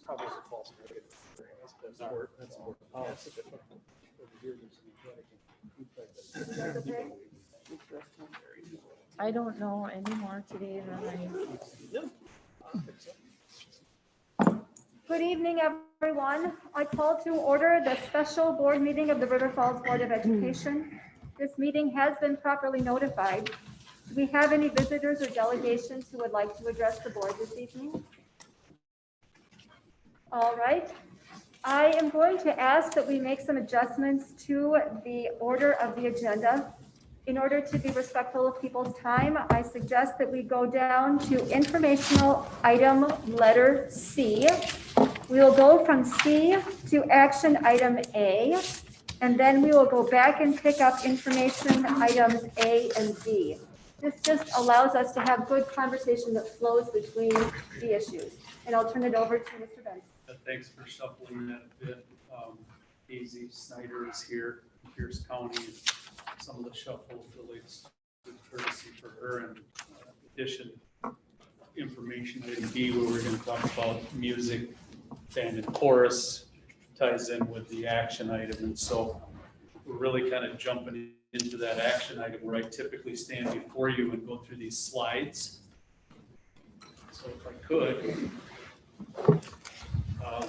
Probably a false negative. That's important. Oh, that's a good one. I don't know any more today than Good evening, everyone. I call to order the special board meeting of the River Falls Board of Education. This meeting has been properly notified. Do we have any visitors or delegations who would like to address the board this evening? All right. I am going to ask that we make some adjustments to the order of the agenda. In order to be respectful of people's time, I suggest that we go down to informational item letter C. We will go from C to action item A, and then we will go back and pick up information items A and B. This just allows us to have good conversation that flows between the issues. And I'll turn it over to Mr. Benson. Thanks for shuffling that a bit. Daisy Snyder is here, Pierce County. Some of the shuffle relates to courtesy for her and addition information item B, where we're going to talk about music, band and chorus, ties in with the action item. And so we're really kind of jumping into that action item where I typically stand before you and go through these slides. So if I could,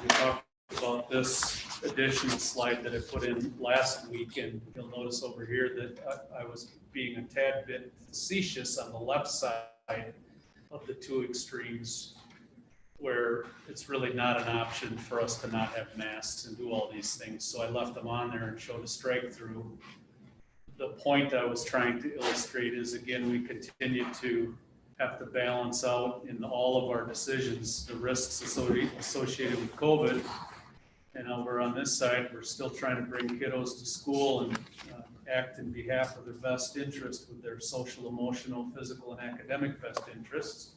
we talked about this additional slide that I put in last week, and you'll notice over here that I was being a tad bit facetious on the left side of the two extremes, where it's really not an option for us to not have masks and do all these things. So I left them on there and showed a strike through. The point I was trying to illustrate is, again, we continue to have to balance out in all of our decisions the risks associated with COVID. And over on this side, we're still trying to bring kiddos to school and act in behalf of their best interest with their social, emotional, physical, and academic best interests.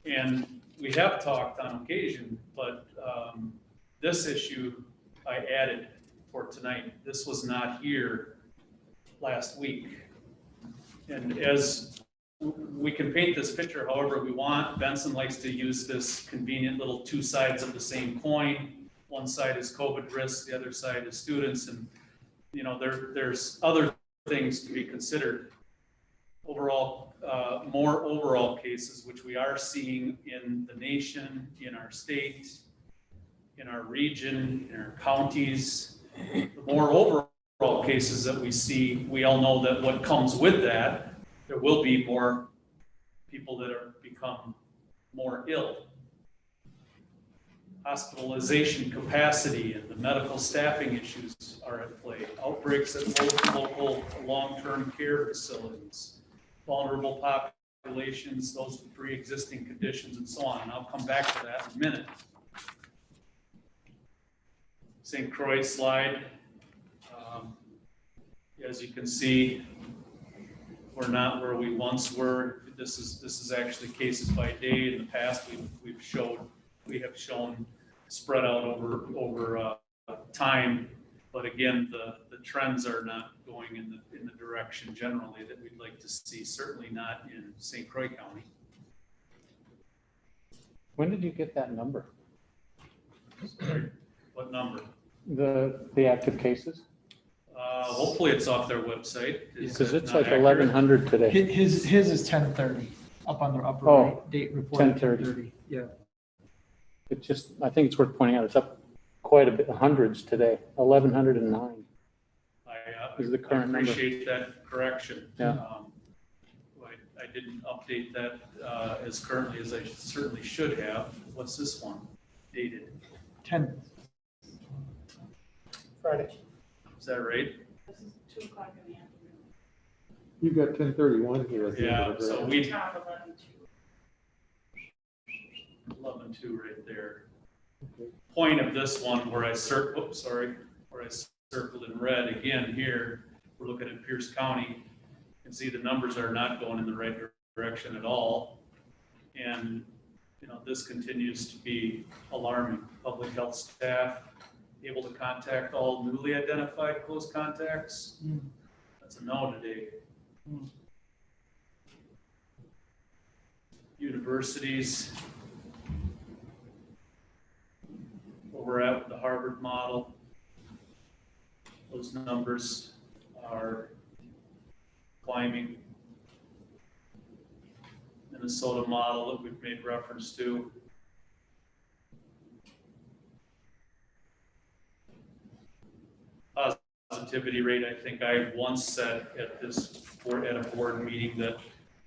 And we have talked on occasion, but this issue I added for tonight. This was not here last week. And as we can paint this picture however we want, Benson likes to use this convenient little two sides of the same coin. One side is COVID risks, the other side is students, and you know there's other things to be considered. Overall, more overall cases, which we are seeing in the nation, in our state, in our region, in our counties. The more overall cases that we see, we all know that what comes with that, there will be more people that are become more ill. Hospitalization capacity and the medical staffing issues are at play. Outbreaks at local long-term care facilities, vulnerable populations, those with pre-existing conditions, and so on. And I'll come back to that in a minute. St. Croix slide. As you can see, we're not where we once were. This is actually cases by day. In the past, we have shown spread out over time, but again, the trends are not going in the direction generally that we'd like to see. Certainly not in St. Croix County. When did you get that number? Sorry, what number? The active cases? Hopefully it's off their website. Because it's like 1,100 today. His is 10:30 up on the upper right, date report. 10:30. Yeah. It just, I think it's worth pointing out, it's up quite a bit, hundreds today, 1,109. Is the current number. I appreciate that correction. Yeah. I didn't update that as currently as I certainly should have. What's this one dated? 10. Friday. Is that right? This is 2 o'clock in the afternoon. You've got 10:31 here at the end Yeah, of the so graph. we Top 11:2. 11.2 right there. Okay. Point of this one where I circled in red again here, we're looking at Pierce County. You can see the numbers are not going in the right direction at all. And you know, this continues to be alarming. Public health staff able to contact all newly identified close contacts. That's a no today. Universities. Harvard model. Those numbers are climbing. Minnesota model that we've made reference to. Positivity rate, I think I once said at a board meeting that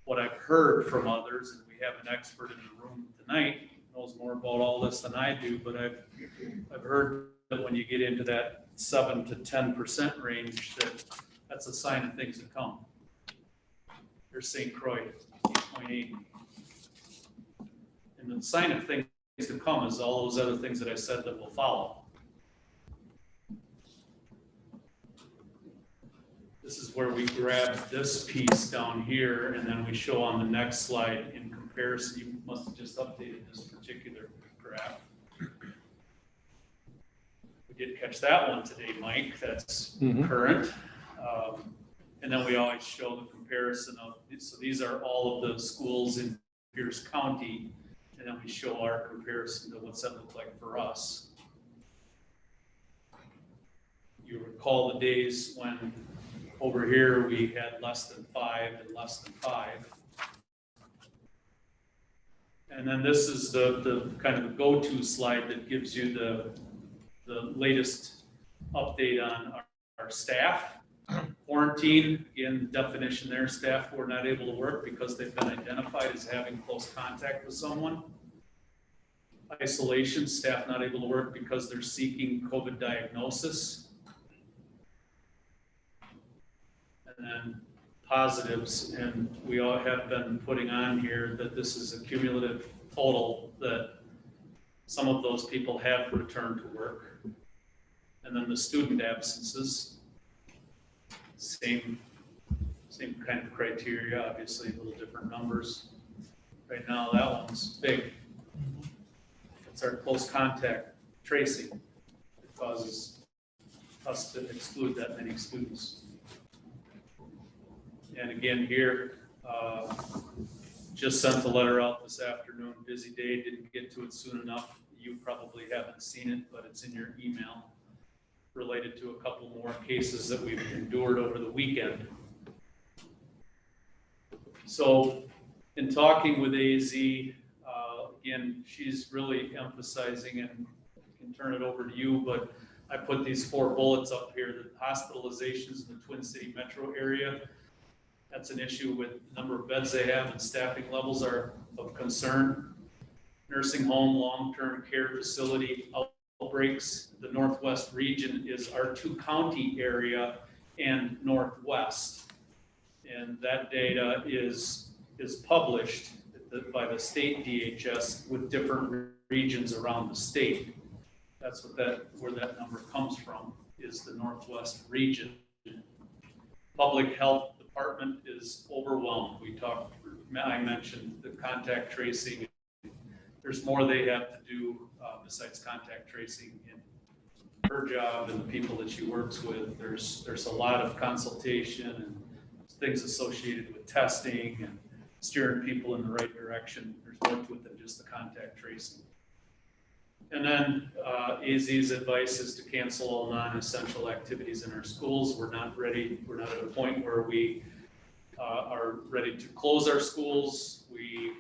what I've heard from others, and we have an expert in the room tonight, knows more about all this than I do, but I've heard that when you get into that 7 to 10% range, that's a sign of things to come. There's St. Croix, 8.8. And the sign of things to come is all those other things that I said that will follow. This is where we grab this piece down here, and then we show on the next slide in comparison. You must have just updated this particular graph. We did catch that one today, Mike. That's current. And then we always show the comparison of, so these are all of the schools in Pierce County, and then we show our comparison to what's that look like for us. You recall the days when over here we had less than 5 and less than 5. And then this is the kind of the go-to slide that gives you the latest update on our staff. Quarantine, again, definition there, staff who are not able to work because they've been identified as having close contact with someone. Isolation, staff not able to work because they're seeking COVID diagnosis. And then positives, and we all have been putting on here that this is a cumulative total that some of those people have returned to work. And then the student absences, same kind of criteria, obviously a little different numbers. Right now, that one's big. It's our close contact tracing. It causes us to exclude that many students. And again here, just sent a letter out this afternoon, busy day, didn't get to it soon enough. You probably haven't seen it, but it's in your email, related to a couple more cases that we've endured over the weekend. So in talking with AZ, again, she's really emphasizing, and I can turn it over to you, but I put these 4 bullets up here, the hospitalizations in the Twin City metro area. That's an issue with the number of beds they have, and staffing levels are of concern. Nursing home, long-term care facility outbreaks. The Northwest region is our 2-county area and Northwest. And that data is published by the state DHS with different regions around the state. That's where that number comes from, is the Northwest region. Public health department is overwhelmed. I mentioned the contact tracing. There's more they have to do besides contact tracing in her job and the people that she works with. There's a lot of consultation and things associated with testing and steering people in the right direction. There's more to it than just the contact tracing. And then AZ's advice is to cancel all non-essential activities in our schools. We're not ready. We're not at a point where we are ready to close our schools. We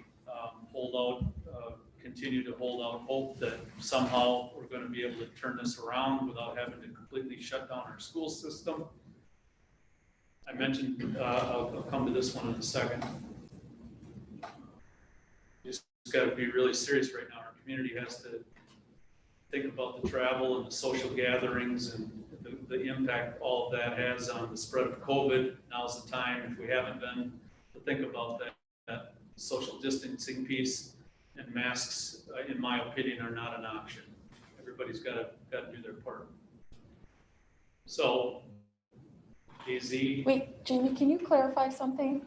continue to hold out hope that somehow we're going to be able to turn this around without having to completely shut down our school system. I mentioned, I'll come to this one in a second. Just got to be really serious right now. Our community has to think about the travel and the social gatherings and the impact all of that has on the spread of COVID. Now's the time, if we haven't been, to think about that social distancing piece, and masks, in my opinion, are not an option. Everybody's got to do their part. So, AZ. Wait, Jamie, can you clarify something?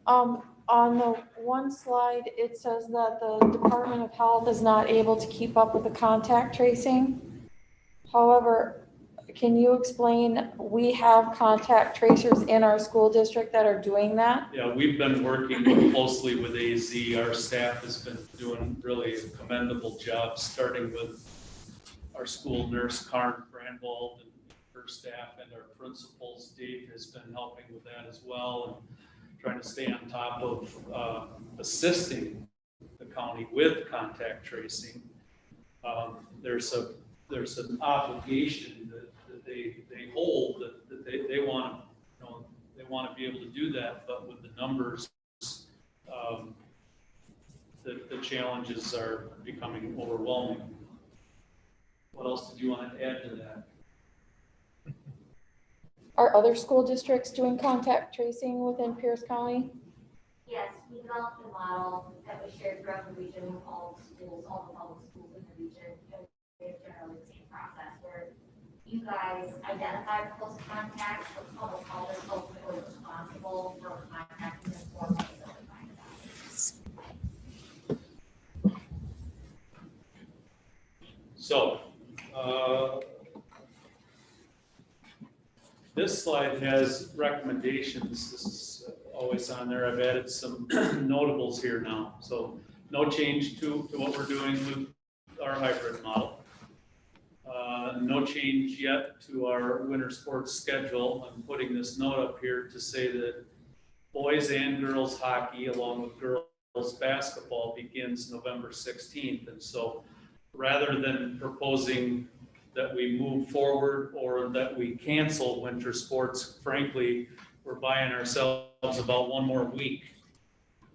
On the one slide, it says that the Department of Health is not able to keep up with the contact tracing. However, can you explain, we have contact tracers in our school district that are doing that? Yeah, we've been working closely with AZ. Our staff has been doing really a commendable job, starting with our school nurse, Karen Brandwald, and her staff and our principals. Dave has been helping with that as well and trying to stay on top of assisting the county with contact tracing. There's an obligation that they hold that they want, they want to be able to do that, but with the numbers, the challenges are becoming overwhelming. What else did you want to add to that? Are other school districts doing contact tracing within Pierce County? Yes, we developed a model that was shared throughout the region with all schools, all the public schools in the region. And we have generally the same process where you guys identify close contacts, but public health is ultimately responsible for contacting them for them. So, this slide has recommendations. This is always on there. I've added some notables here now. So no change to what we're doing with our hybrid model. No change yet to our winter sports schedule. I'm putting this note up here to say that boys and girls hockey along with girls basketball begins November 16th. And so rather than proposing that we move forward or that we cancel winter sports, frankly, we're buying ourselves about one more week.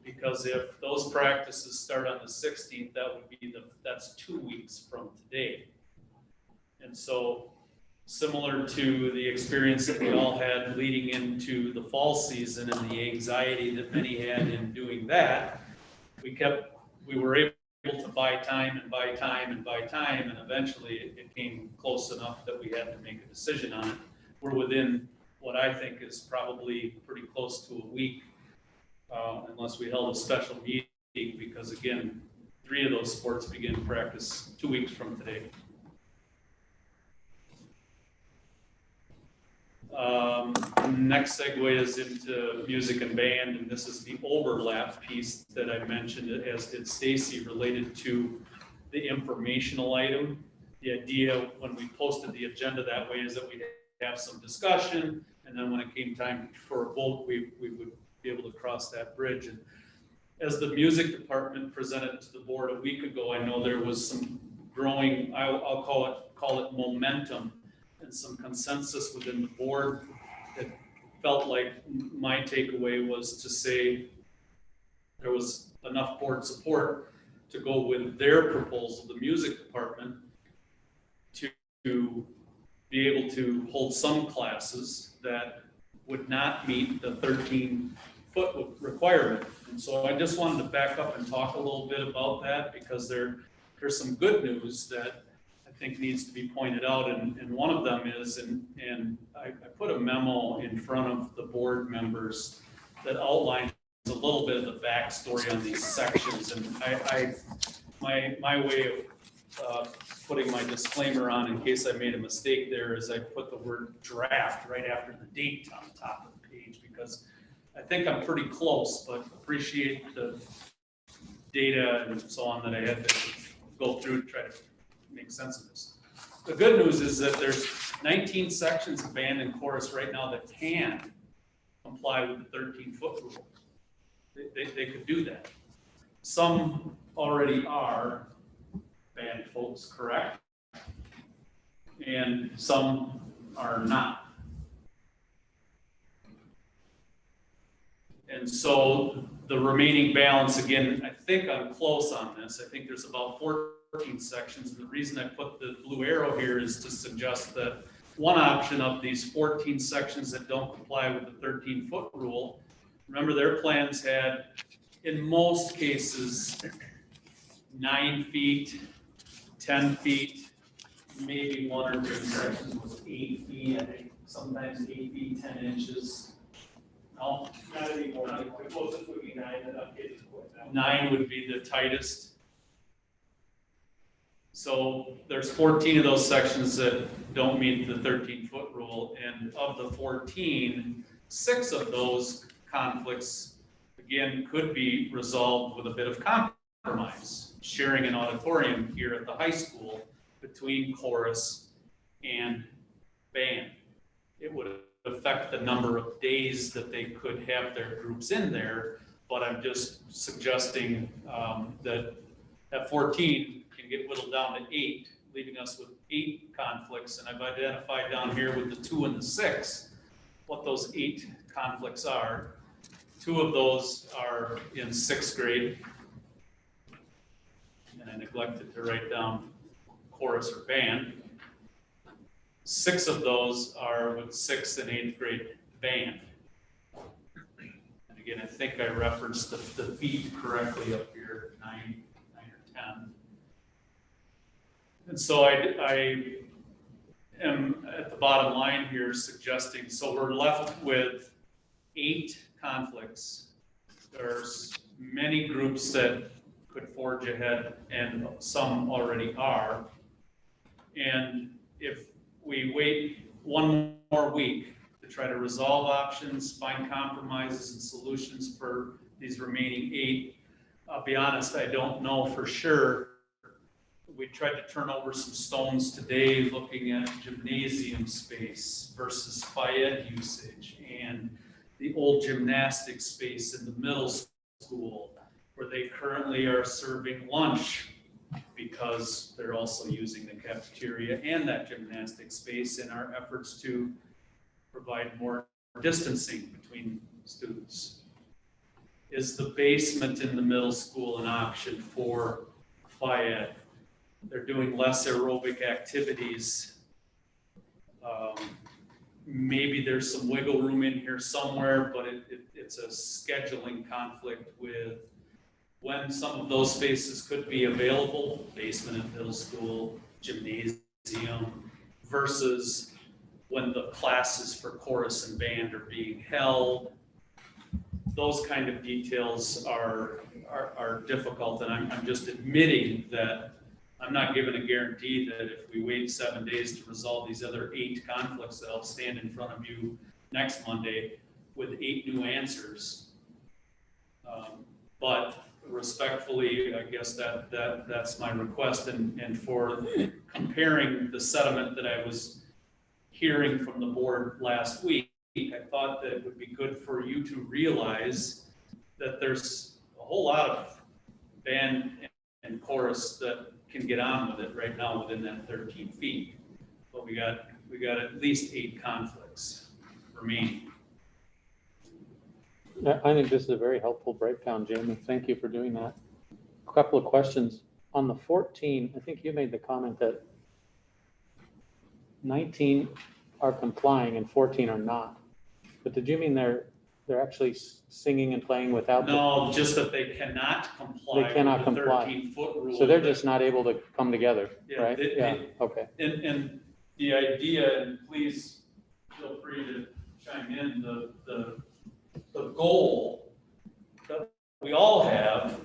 Because if those practices start on the 16th, that would be that's 2 weeks from today. And so similar to the experience that we all had leading into the fall season and the anxiety that many had in doing that, we were able to buy time and buy time and buy time, and eventually it came close enough that we had to make a decision on it. We're within what I think is probably pretty close to a week, unless we held a special meeting, because again, 3 of those sports begin practice 2 weeks from today. Next segue is into music and band, and this is the overlap piece that I mentioned, as did Stacy, related to the informational item. The idea when we posted the agenda that way is that we'd have some discussion, and then when it came time for a vote, we would be able to cross that bridge. And as the music department presented to the board a week ago, I know there was some growing, I'll call it momentum, and some consensus within the board that felt like my takeaway was to say there was enough board support to go with their proposal, the music department, to be able to hold some classes that would not meet the 13-foot requirement. And so I just wanted to back up and talk a little bit about that, because there's some good news that I think needs to be pointed out, and one of them is, and I put a memo in front of the board members that outlines a little bit of the backstory on these sections, and my way of putting my disclaimer on in case I made a mistake there is I put the word draft right after the date on the top of the page, because I think I'm pretty close, but appreciate the data and so on that I had to go through to try to make sense of this. The good news is that there's 19 sections of band and chorus right now that can comply with the 13-foot rule. They could do that. Some already are band folks, correct? And some are not. And so the remaining balance, again, I think I'm close on this. I think there's about 14 sections. And the reason I put the blue arrow here is to suggest that one option of these 14 sections that don't comply with the 13-foot rule, remember their plans had, in most cases, 9 feet, 10 feet, maybe 1 or 2 sections was 8 feet, I think sometimes 8 feet, 10 inches. No, Not anymore. The closest would be 9, and updated to what now? 9 would be the tightest. So there's 14 of those sections that don't meet the 13-foot rule, and of the 14, 6 of those conflicts, again, could be resolved with a bit of compromise. Sharing an auditorium here at the high school between chorus and band. It would affect the number of days that they could have their groups in there, but I'm just suggesting that 14 can get whittled down to 8, leaving us with 8 conflicts, and I've identified down here with the 2 and the 6 what those 8 conflicts are. 2 of those are in 6th grade, and I neglected to write down chorus or band. 6 of those are with 6th and 8th grade band. And again, I think I referenced the feet correctly up here, 9 or 10. And so I am at the bottom line here suggesting, so we're left with 8 conflicts. There's many groups that could forge ahead, and some already are. And if we wait one more week to try to resolve options, find compromises and solutions for these remaining 8, I'll be honest, I don't know for sure. We tried to turn over some stones today looking at gymnasium space versus phy-ed usage and the old gymnastics space in the middle school where they currently are serving lunch because they're also using the cafeteria and that gymnastics space in our efforts to provide more distancing between students. Is the basement in the middle school an option for phy-ed? They're doing less aerobic activities. Maybe there's some wiggle room in here somewhere, but it's a scheduling conflict with when some of those spaces could be available, basement at middle school, gymnasium, versus when the classes for chorus and band are being held. Those kind of details are difficult, and I'm just admitting that I'm not given a guarantee that if we wait 7 days to resolve these other 8 conflicts, that I'll stand in front of you next Monday with 8 new answers. But respectfully, I guess that's my request. And for comparing the sentiment that I was hearing from the board last week, I thought that it would be good for you to realize that there's a whole lot of band and chorus that can get on with it right now within that 13 feet. But we got at least 8 conflicts remaining. I think this is a very helpful breakdown, Jamie. Thank you for doing that. A couple of questions. On the 14, I think you made the comment that 19 are complying and 14 are not. But did you mean they're actually singing and playing without? No, just that they cannot comply They cannot with the comply. 13-foot rule. So they're just not able to come together, Yeah, right? Yeah, okay. And the idea, and please feel free to chime in, the goal that we all have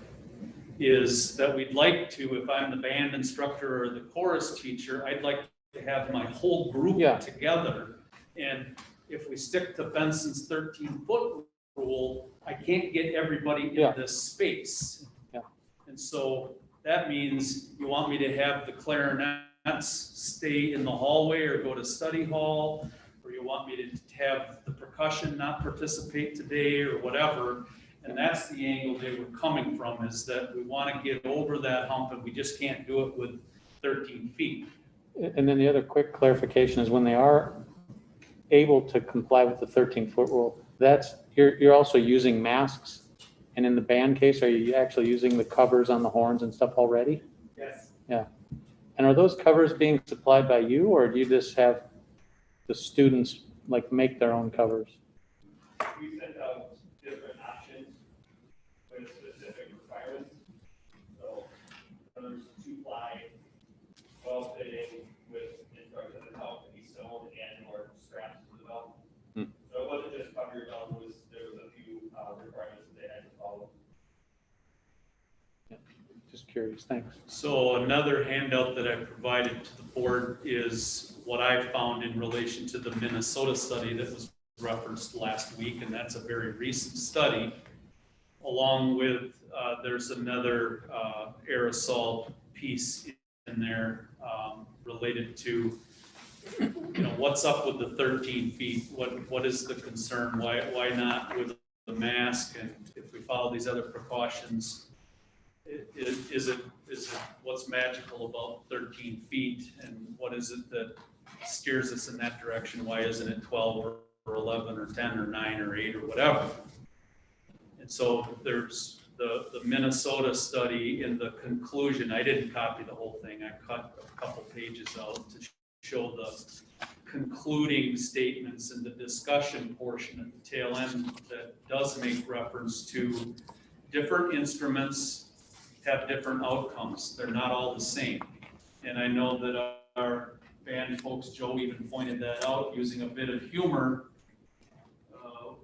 is that we'd like to, if I'm the band instructor or the chorus teacher, I'd like to have my whole group together. And if we stick to Benson's 13-foot rule, I can't get everybody in this space. Yeah. And so that means you want me to have the clarinets stay in the hallway or go to study hall, or you want me to have the percussion not participate today or whatever. And that's the angle they were coming from, is that we want to get over that hump and we just can't do it with 13 feet. And then the other quick clarification is when they are able to comply with the 13-foot rule, that's, you're also using masks. And in the band case, are you actually using the covers on the horns and stuff already? Yes. Yeah. And are those covers being supplied by you, or do you just have the students like make their own covers? We sent out different options with specific requirements. So there's 2-ply, well-fitting with instructions on how it can be sewn and or straps to the belt. So it wasn't just cover your belt, there was a few requirements that they had to follow. Just curious, thanks. So another handout that I provided to the board is what I found in relation to the Minnesota study that was referenced last week, and that's a very recent study. Along with, there's another aerosol piece in there related to, what's up with the 13 feet? What is the concern? Why not with the mask? And if we follow these other precautions, is it what's magical about 13 feet? And what is it that steers us in that direction? Why isn't it 12 or 11 or 10 or 9 or 8 or whatever? And so there's the Minnesota study in the conclusion. I didn't copy the whole thing. I cut a couple pages out to show the concluding statements and the discussion portion at the tail end that does make reference to different instruments have different outcomes. They're not all the same. And I know that our band folks, Joe even pointed that out using a bit of humor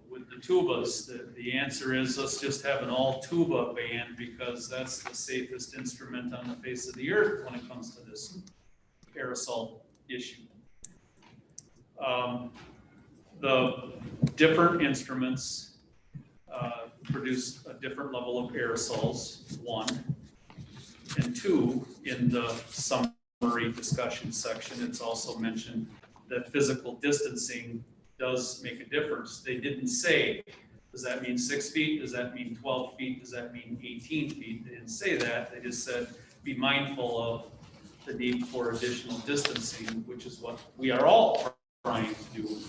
with the tubas. The answer is let's just have an all tuba band because that's the safest instrument on the face of the earth when it comes to this aerosol issue. The different instruments produce a different level of aerosols, 1. And 2, in the summary discussion section, it's also mentioned that physical distancing does make a difference. They didn't say, does that mean 6 feet? Does that mean 12 feet? Does that mean 18 feet? They didn't say that. They just said, be mindful of the need for additional distancing, which is what we are all trying to do.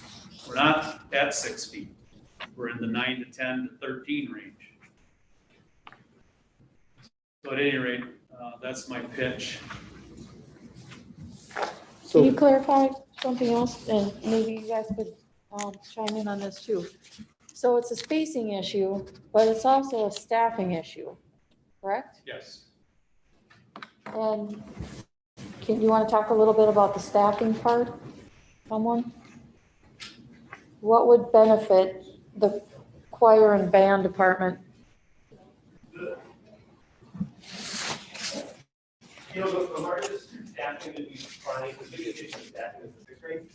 We're not at 6 feet. We're in the 9 to 10 to 13 range. So at any rate, that's my pitch. Can you clarify something else? And maybe you guys could chime in on this too. So it's a spacing issue, but it's also a staffing issue, correct? Yes. And can you want to talk a little bit about the staffing part? Someone? What would benefit the choir and band department? The largest staffing that we find, the biggest issue with staffing is the 6th grade,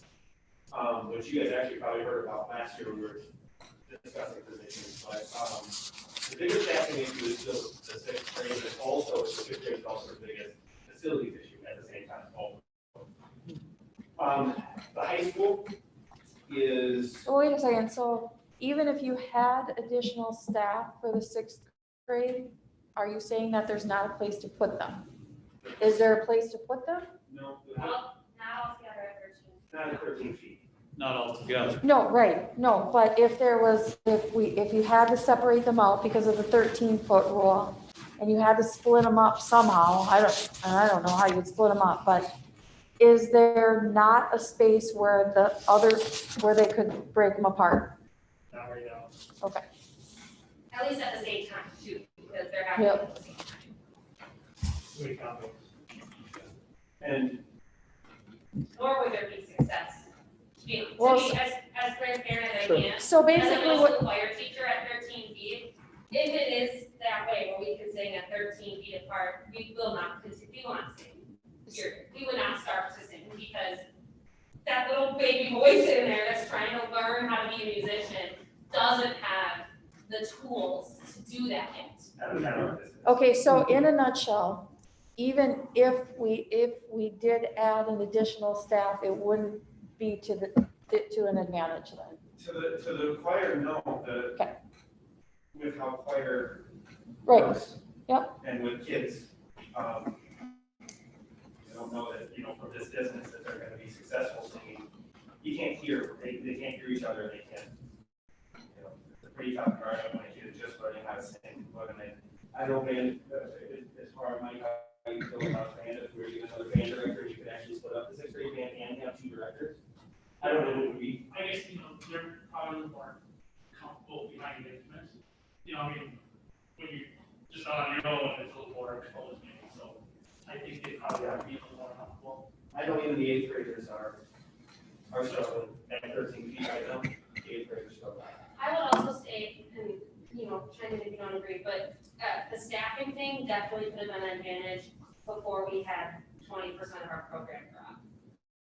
which you guys actually probably heard about last year when we were discussing positions. But the biggest staffing issue is still the 6th grade, and also the 5th grade is also the biggest facilities issue at the same time. The high school is. Oh, wait a second. So even if you had additional staff for the 6th grade, are you saying that there's not a place to put them? Is there a place to put them? No, Well, not altogether at 13. not at 13 feet. Not all together. No, right, no, but if there was, if you had to separate them out because of the 13-foot rule, and you had to split them up somehow, I don't know how you'd split them up, but is there not a space where where they could break them apart? Not right now. Okay, At least at the same time too, because they're having Yep. at the same time. Three copies. And Nor would there be success. To be Well, as transparent as I Sure. can. so As a basically middle what, school choir teacher at 13 feet, if it is that way, where we can sing at 13 feet apart, we will not continue, we will not sing. We would not start to sing because that little baby voice in there that's trying to learn how to be a musician doesn't have the tools to do that yet. I don't know what this is. okay, so in a nutshell, even if we did add an additional staff, it wouldn't be to an advantage then? To the choir, no, Okay. with how choir Right, works. Yep. And with kids, I don't know that, from this distance that they're gonna be successful singing. You can't hear, they can't hear each other, they can't, it's a pretty tough environment when a kid is just learning how to sing. But I don't band, as far as how you feel about band, if we were doing another band director, you could actually split up the 6th grade band and have 2 directors. I don't know who it would be. I guess, they're probably more comfortable behind the instruments. When you just on your own, it's a little more exposed, maybe, so I think they probably have to be a little more comfortable. I know even the 8th graders are struggling at 13 feet right now. The 8th graders struggle. I would also say, and, chime in if you don't agree, but the staffing thing definitely could have been an advantage before we had 20% of our program drop.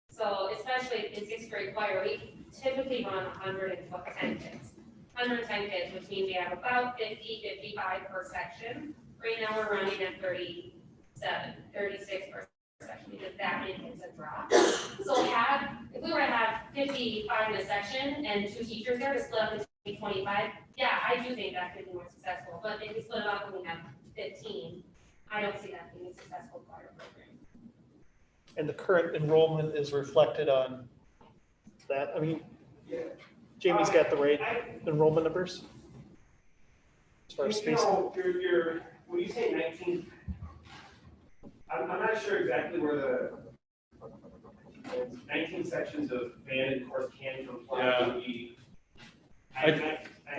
So especially in 6th grade choir, we typically run 110 kids. 110 kids, which means we have about 50, 55 per section. Right now we're running at 37, 36 per section because that many kids have dropped. 55 in a section and 2 teachers there to split up into 25, yeah, I do think that could be more successful, but if we split it up and we have 15, I don't see that being a successful part of the program. And the current enrollment is reflected on that. I mean, Jamie's got the right enrollment numbers as far as You space. know, you're, when you say 19, I'm not sure exactly where the 19 sections of band and course can comply with the. I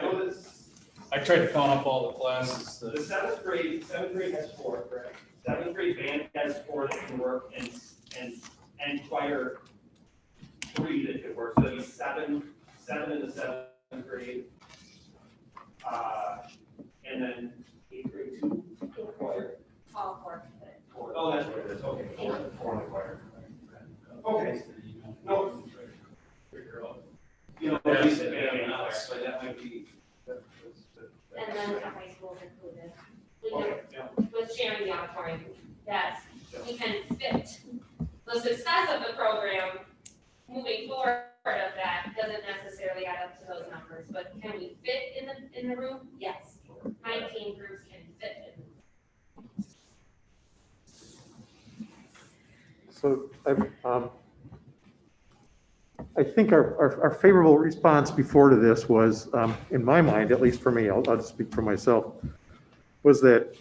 know this. I tried to count up all the classes. The seventh grade has 4, correct? 7th grade band has 4 that can work, and choir 3 that could work. So that'd be 7 in the 7th grade. And then 8th grade 2 choir. All 4. 4. Oh, that's what it is. Okay, 4 in the choir. Okay. No. You know, at least at band house, but that might be. And then the high schools included. We Okay, can, with sharing the auditorium, that we can fit the success of the program moving forward of that doesn't necessarily add up to those numbers, but can we fit in the room? Yes. 19 groups can fit in. So I think our favorable response before to this was, in my mind, at least for me, I'll just speak for myself, was that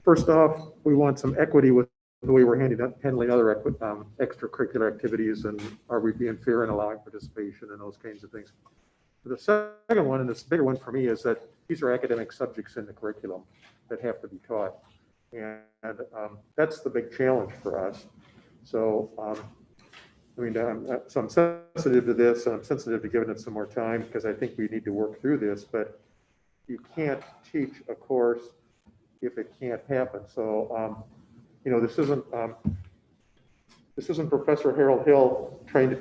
first off, we want some equity with the way we're handling other extracurricular activities, and are we being fair in allowing participation and those kinds of things. The second one, and this bigger one for me, is that these are academic subjects in the curriculum that have to be taught. And that's the big challenge for us. So, I mean, so I'm sensitive to this, and I'm sensitive to giving it some more time, because I think we need to work through this, but you can't teach a course if it can't happen. So, you know, this isn't Professor Harold Hill trying to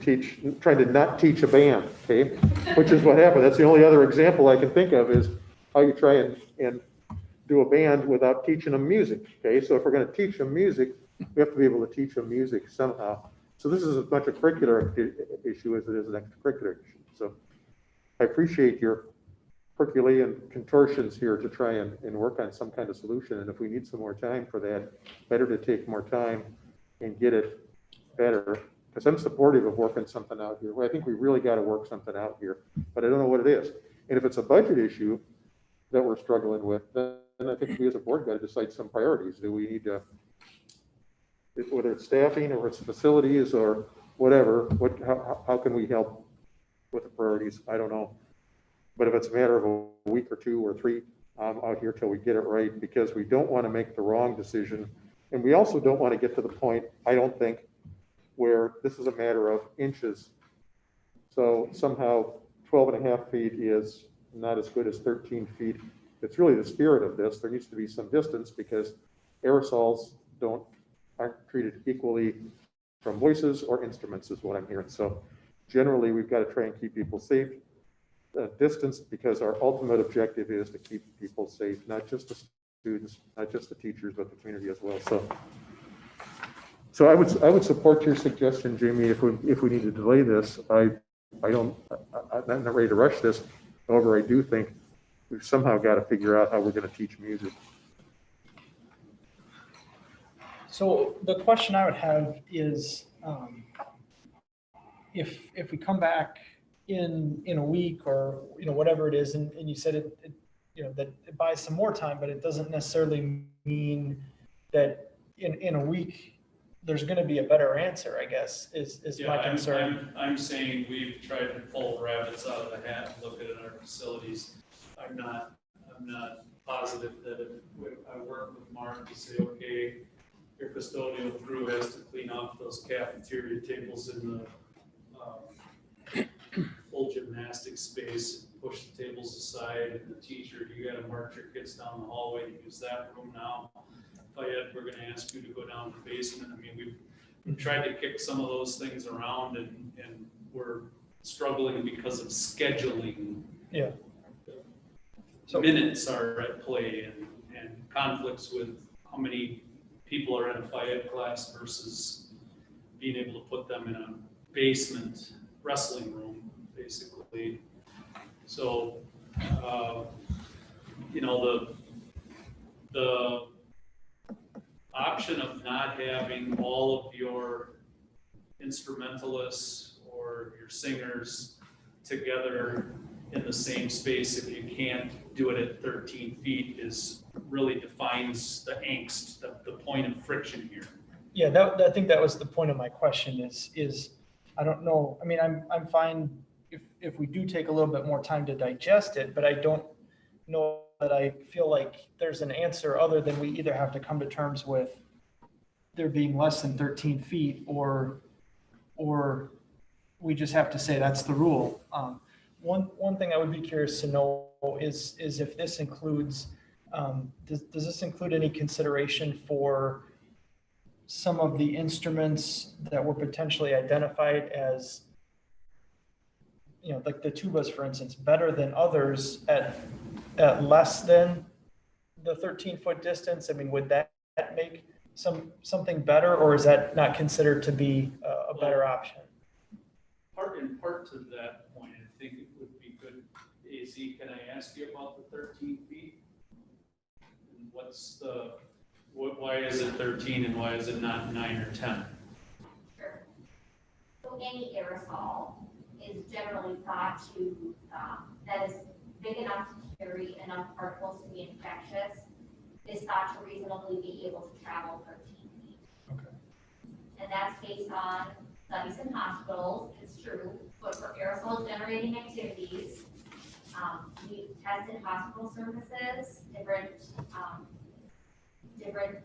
not teach a band, okay? Which is what happened. That's the only other example I can think of, is how you try and do a band without teaching them music, okay? So if we're going to teach them music, we have to be able to teach them music somehow. So this is as much a curricular issue as it is an extracurricular issue. So I appreciate your Herculean contortions here to try and work on some kind of solution. And if we need some more time for that, better to take more time and get it better, because I'm supportive of working something out here. I think we really got to work something out here, but I don't know what it is. And if it's a budget issue that we're struggling with, then I think we as a board got to decide some priorities. Do we need to, whether it's staffing or it's facilities or whatever, how can we help with the priorities? I don't know. But if it's a matter of a week or 2 or 3, I'm out here till we get it right, because we don't want to make the wrong decision. And we also don't want to get to the point, I don't think, where this is a matter of inches. So somehow 12.5 feet is not as good as 13 feet. It's really the spirit of this. There needs to be some distance, because aerosols aren't treated equally from voices or instruments, is what I'm hearing. So generally, we've got to try and keep people safe. Distance, because our ultimate objective is to keep people safe, not just the students, not just the teachers, but the community as well. So I would support your suggestion, Jamie, if we need to delay this. I'm not ready to rush this. However, I do think we've somehow got to figure out how we're going to teach music. So the question I would have is, if we come back in a week, or whatever it is, and you said it that it buys some more time, but it doesn't necessarily mean that in a week there's going to be a better answer, I guess, is my concern. I'm saying we've tried to pull rabbits out of the hat and look at our facilities. I'm not positive that if I work with Mark to say, okay, your custodial crew has to clean off those cafeteria tables in the full gymnastics space, push the tables aside, and the teacher, you got to march your kids down the hallway to use that room now. Fayette, we're going to ask you to go down to the basement. I mean, we've tried to kick some of those things around, and we're struggling because of scheduling. Yeah. So minutes are at play, and conflicts with how many people are in a Fayette class versus being able to put them in a basement wrestling room, basically. So, you know, the option of not having all of your instrumentalists or your singers together in the same space, if you can't do it at 13 feet, is really defines the angst, the point of friction here. Yeah, I think that was the point of my question is I don't know. I mean, I'm fine if we do take a little bit more time to digest it, but I don't know that I feel like there's an answer other than we either have to come to terms with there being less than 13 feet or we just have to say that's the rule. One thing I would be curious to know is if this includes, does this include any consideration for some of the instruments that were potentially identified as, you know, like the tubas, for instance, better than others at less than the 13-foot distance? I mean, would that make something better, or is that not considered to be a better option? In part to that point, I think it would be good. AZ, can I ask you about the 13 feet? And why is it 13 and why is it not 9 or 10? Sure. So any aerosol is generally thought to, that is big enough to carry enough particles to be infectious, is thought to reasonably be able to travel 13 feet. Okay. And that's based on studies in hospitals, it's true, but for aerosol generating activities, we've tested hospital services, different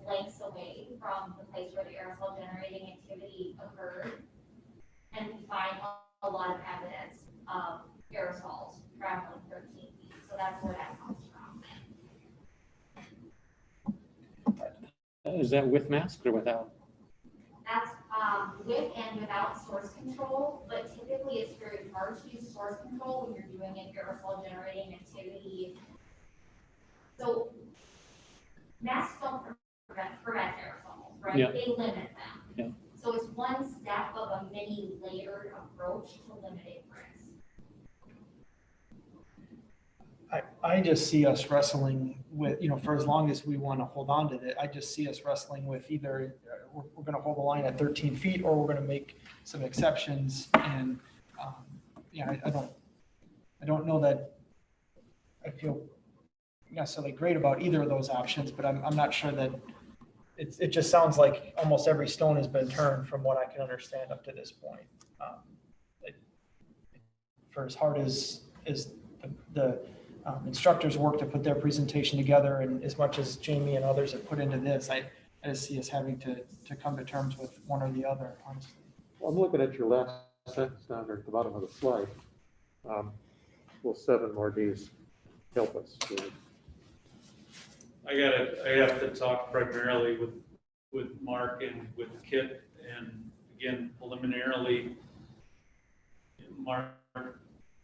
lengths away from the place where the aerosol generating activity occurred. And we find a lot of evidence of aerosols traveling 13 feet. So that's where that comes from. Is that with mask or without? That's with and without source control, but typically it's very hard to use source control when you're doing an aerosol generating activity. So masks don't prevent aerosols, right? Yeah. They limit them. Yeah. So it's one step of a many layered approach to limiting risk. I just see us wrestling with, you know, for as long as we want to hold on to it, I just see us wrestling with either we're going to hold the line at 13 feet or we're going to make some exceptions. And yeah, I don't know that I feel necessarily great about either of those options, but I'm not sure that it just sounds like almost every stone has been turned from what I can understand up to this point. For as hard as the instructors work to put their presentation together, and as much as Jamie and others have put into this, I just see us having to come to terms with one or the other, honestly. Well, I'm looking at your last sentence down there at the bottom of the slide. Will 7 more days help us? I have to talk primarily with Mark and with Kit, and again, preliminarily, Mark,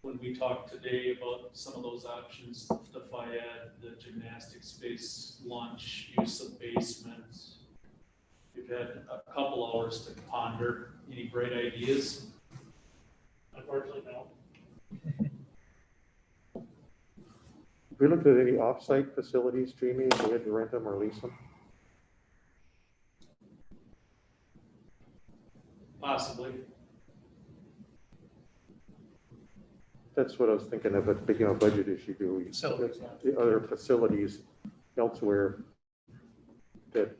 when we talked today about some of those options, the FIAD, the gymnastics space, lunch, use of basement, we've had a couple hours to ponder. Any great ideas? Unfortunately, no. Have we looked at any off-site facilities, Jamie, if we had to rent them or lease them? Possibly. That's what I was thinking of, but thinking of budget issue, do we? Facilities, The other facilities elsewhere that.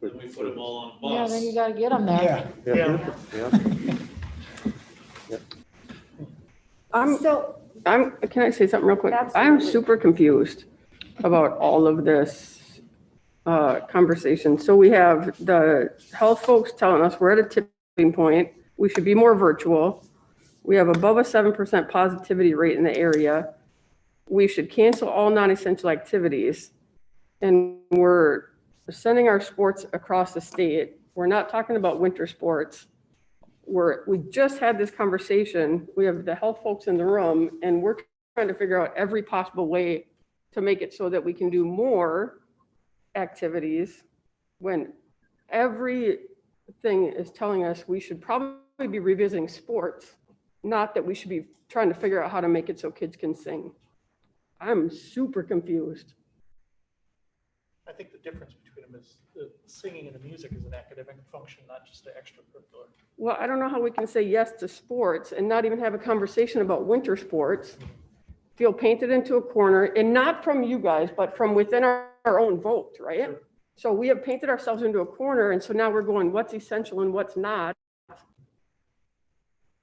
Then we put them all on a bus. Yeah, then you gotta get them there. Yeah. Yeah. Can I say something real quick? I'm Absolutely. super confused about all of this conversation. So we have the health folks telling us we're at a tipping point. We should be more virtual. We have above a 7% positivity rate in the area. We should cancel all non-essential activities. And we're sending our sports across the state. We're not talking about winter sports. We just had this conversation. We have the health folks in the room, and we're trying to figure out every possible way to make it so that we can do more activities when everything is telling us we should probably be revisiting sports, not that we should be trying to figure out how to make it so kids can sing. I'm super confused. I think the difference between them is the singing and the music is an academic function, not just an extracurricular. Well, I don't know how we can say yes to sports and not even have a conversation about winter sports, feel painted into a corner, and not from you guys, but from within our own vote, right? Sure. So we have painted ourselves into a corner, and so now we're going, what's essential and what's not?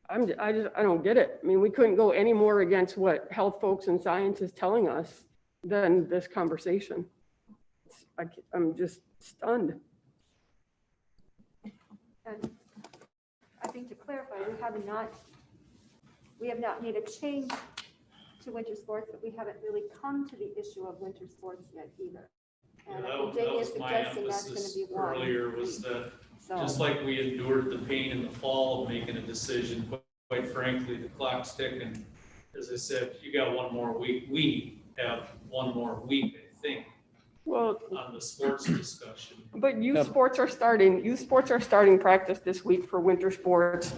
I don't get it. I mean, we couldn't go any more against what health folks and science is telling us than this conversation. I'm just stunned. And I think to clarify, we have not made a change to winter sports, but we haven't really come to the issue of winter sports yet either. And I think That Jamie is was my suggesting that's gonna emphasis be one. earlier, was that So, just like we endured the pain in the fall of making a decision, quite frankly, the clock's ticking. As I said, you got one more week. We have one more week, I think, Well, on the sports discussion. but youth sports are starting practice this week for winter sports.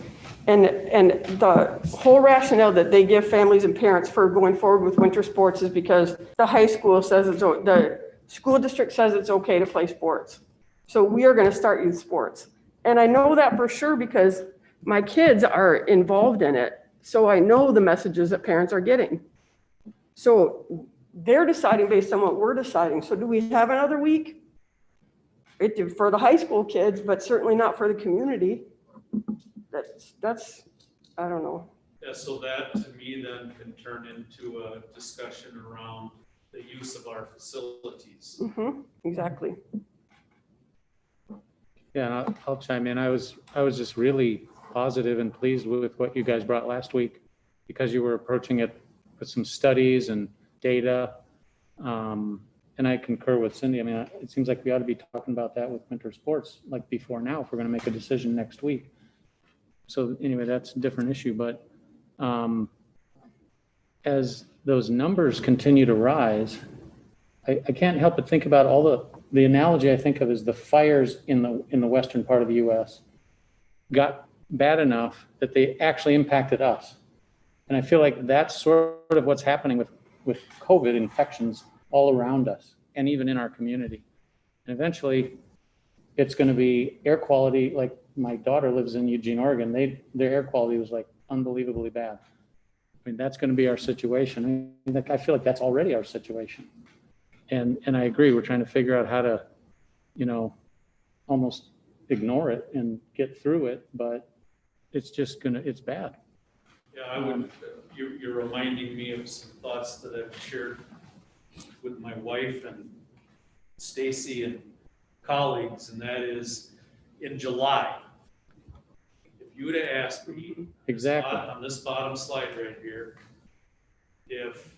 And the whole rationale that they give families and parents for going forward with winter sports is because the high school says the school district says it's okay to play sports. So we are going to start youth sports. And I know that for sure because my kids are involved in it. So I know the messages that parents are getting. So they're deciding based on what we're deciding. So do we have another week? For the high school kids, but certainly not for the community. That's, I don't know. Yeah, so that to me then can turn into a discussion around the use of our facilities. Exactly. Yeah, I'll chime in. I was just really positive and pleased with what you guys brought last week because you were approaching it with some studies and data. And I concur with Cindy. I mean, it seems like we ought to be talking about that with winter sports like before now if we're going to make a decision next week. So anyway, that's a different issue. But as those numbers continue to rise, I can't help but think about all the analogy I think of is the fires in the western part of the U.S. got bad enough that they actually impacted us. And I feel like that's sort of what's happening with COVID infections all around us and even in our community. And eventually it's going to be air quality. Like my daughter lives in Eugene, Oregon. Their air quality was like unbelievably bad. I mean, that's going to be our situation. I feel like that's already our situation. And I agree. We're trying to figure out how to, almost ignore it and get through it, but it's bad. Yeah, you're reminding me of some thoughts that I've shared with my wife and Stacy and colleagues, and that is in July. If you would have asked me Exactly on this bottom slide right here, if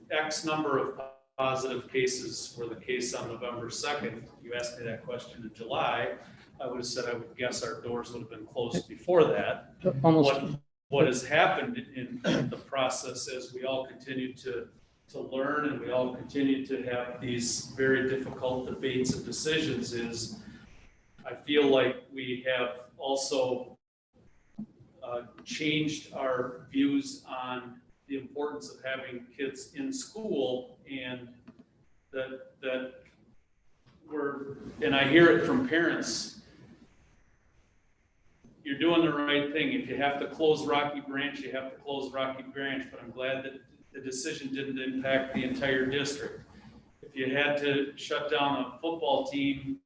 X number of positive cases were the case on November 2nd, you asked me that question in July, I would have said I would guess our doors would have been closed before that. Almost. What has happened in the process as we all continue to learn and we all continue to have these very difficult debates and decisions is I feel like we have also changed our views on the importance of having kids in school, and that and I hear it from parents, you're doing the right thing. If you have to close Rocky Branch, you have to close Rocky Branch, but I'm glad that the decision didn't impact the entire district. If you had to shut down a football team,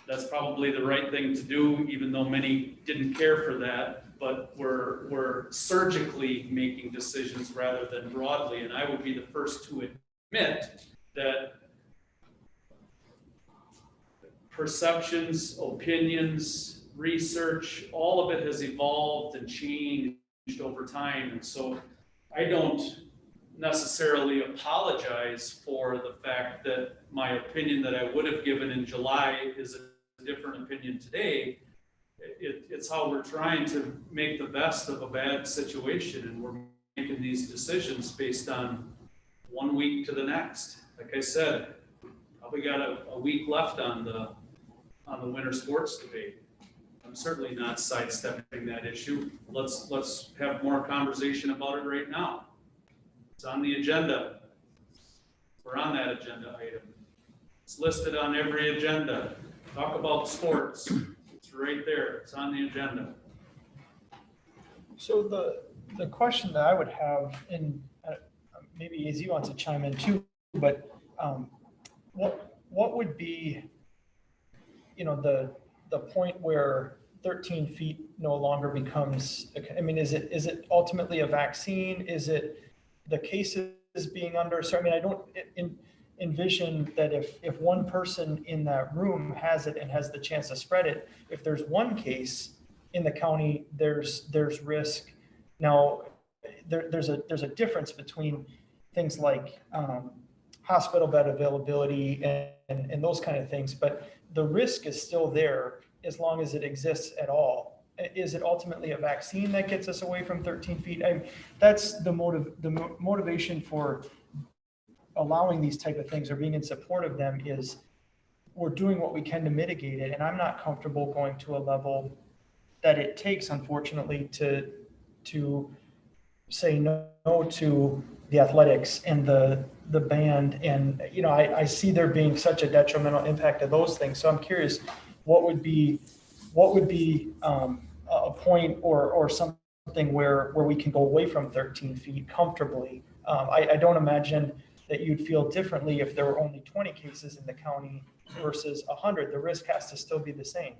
that's probably the right thing to do, even though many didn't care for that. But we're surgically making decisions rather than broadly. And I would be the first to admit that perceptions, opinions, research, all of it has evolved and changed over time. And so I don't necessarily apologize for the fact that my opinion that I would have given in July is a different opinion today. It's how we're trying to make the best of a bad situation, and we're making these decisions based on 1 week to the next. Like I said, probably got a week left on the winter sports debate. I'm certainly not sidestepping that issue. Let's have more conversation about it right now. It's on the agenda. We're on that agenda item. It's listed on every agenda. Talk about sports. It's right there. It's on the agenda. So the question that I would have, and maybe AZ wants to chime in too, but what would be, the point where 13 feet no longer becomes, I mean, is it ultimately a vaccine? Is it the cases being under, so I mean, I don't envision that if one person in that room has it and has the chance to spread it, if there's one case in the county, there's risk. Now, there's a difference between things like hospital bed availability and those kind of things, but the risk is still there as long as it exists at all. Is it ultimately a vaccine that gets us away from 13 feet? That's the motivation for allowing these type of things or being in support of them is we're doing what we can to mitigate it. And I'm not comfortable going to a level that it takes, unfortunately, to say no to the athletics and the band. And, I see there being such a detrimental impact of those things. So I'm curious, what would be a point or something where we can go away from 13 feet comfortably. I don't imagine that you'd feel differently if there were only 20 cases in the county versus 100. The risk has to still be the same.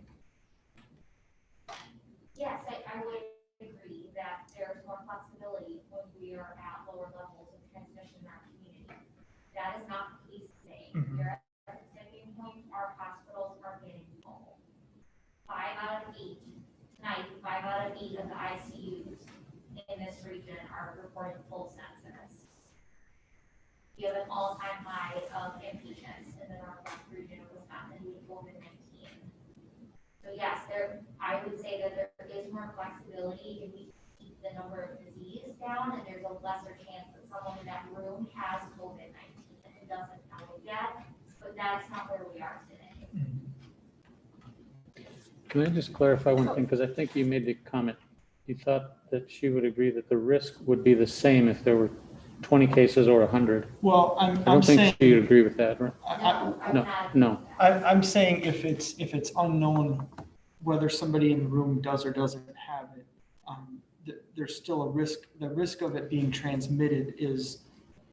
Yes, I would agree that there's more flexibility when we are at lower levels of transmission in our community. That is not the case today. We're at the tipping point, our hospitals are getting full. 5 out of 8 tonight, 5 out of 8 of the ICUs in this region are reporting full census. We have an all-time high of inpatients in the Northwest region of Wisconsin due to COVID-19. So yes, I would say that there is more flexibility if we keep the number of disease down, and there's a lesser chance that someone in that room has COVID-19 and doesn't know it yet, but that's not where we are today. Can I just clarify one thing? Because I think you made the comment, you thought that she would agree that the risk would be the same if there were 20 cases or 100. Well, I don't think she would agree with that, right? No. I'm saying if it's unknown whether somebody in the room does or doesn't have it, there's still a risk. The risk of it being transmitted is,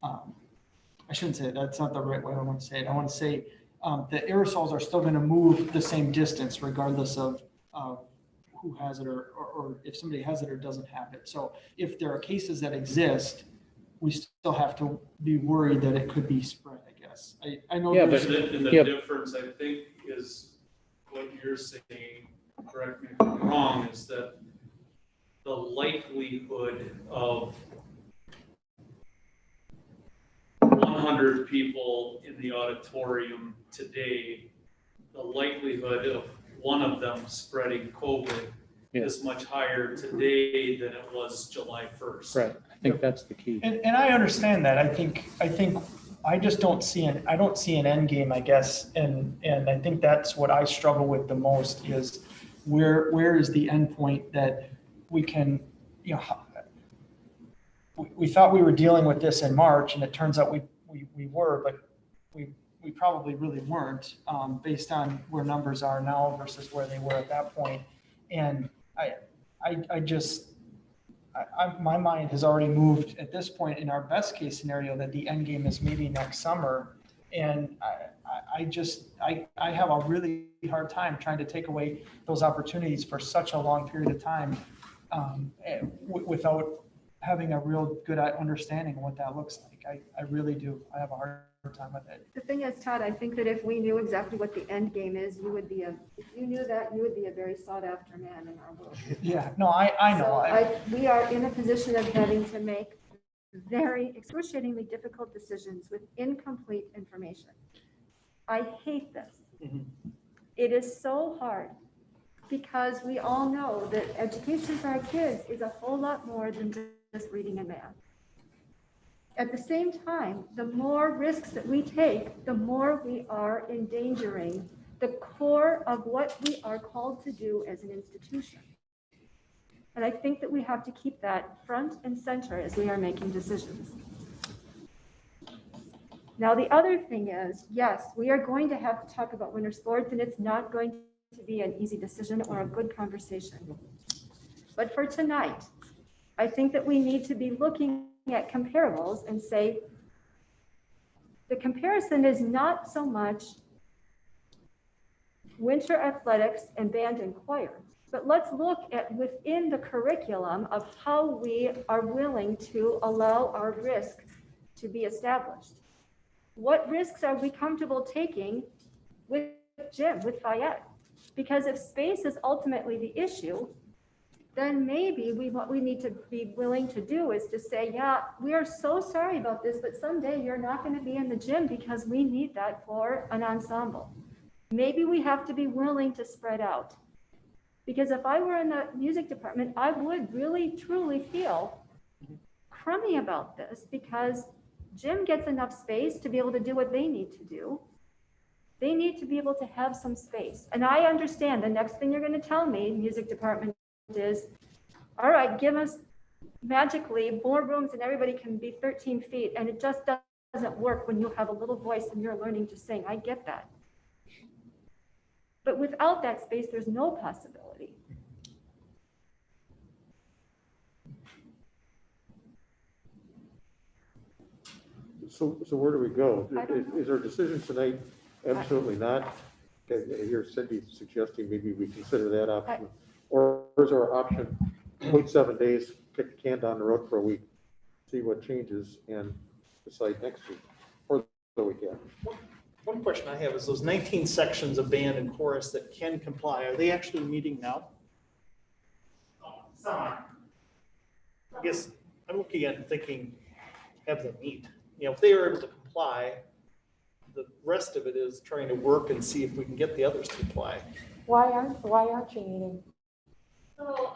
I shouldn't say it, that's not the right way I want to say it. I want to say the aerosols are still going to move the same distance regardless of who has it or if somebody has it or doesn't have it. So if there are cases that exist, we still have to be worried that it could be spread, I guess. I know. Yeah, there's the difference, I think, is what you're saying, correct me if I'm wrong, is that the likelihood of 100 people in the auditorium today, the likelihood of one of them spreading COVID is much higher today than it was July 1st. Right. I think that's the key. And I understand that. I think I just don't see an end game, I guess. And I think that's what I struggle with the most is where is the end point that we can, we thought we were dealing with this in March, and it turns out we were, but we probably really weren't, based on where numbers are now versus where they were at that point. And my mind has already moved at this point in our best case scenario that the end game is maybe next summer. And I have a really hard time trying to take away those opportunities for such a long period of time, without having a real good understanding of what that looks like. I really do. I have a hard time with it. The thing is, Todd, I think that if we knew exactly what the end game is, if you knew that, you would be a very sought after man in our world. Yeah, no, I know. So we are in a position of having to make very excruciatingly difficult decisions with incomplete information. I hate this. Mm-hmm. It is so hard because we all know that education for our kids is a whole lot more than just reading and math. At the same time, the more risks that we take, the more we are endangering the core of what we are called to do as an institution. And I think that we have to keep that front and center as we are making decisions. Now, the other thing is, yes, we are going to have to talk about winter sports, and it's not going to be an easy decision or a good conversation. But for tonight, I think that we need to be looking at comparables and say, the comparison is not so much winter athletics and band and choir, but let's look at within the curriculum of how we are willing to allow our risk to be established. What risks are we comfortable taking with Jim, with Fayette? Because if space is ultimately the issue, then maybe what we need to be willing to do is to say, yeah, we are so sorry about this, but someday you're not going to be in the gym because we need that for an ensemble. Maybe we have to be willing to spread out. Because if I were in the music department, I would really, truly feel crummy about this because Jim gets enough space to be able to do what they need to do. They need to be able to have some space. And I understand the next thing you're going to tell me, music department, is, all right, give us magically more rooms and everybody can be 13 feet. And it just doesn't work when you have a little voice and you're learning to sing. I get that. But without that space, there's no possibility. So where do we go? I don't know. Is our decision tonight? Absolutely not. Here Cindy suggesting maybe we consider that option. Or is our option, wait 7 days, kick the can down the road for a week, see what changes and decide next week or the week after? One question I have is those 19 sections of band and chorus that can comply, are they actually meeting now? Some are. I guess I'm looking at and thinking, have them meet. You know, if they are able to comply, the rest of it is trying to work and see if we can get the others to comply. Why aren't you meeting? So,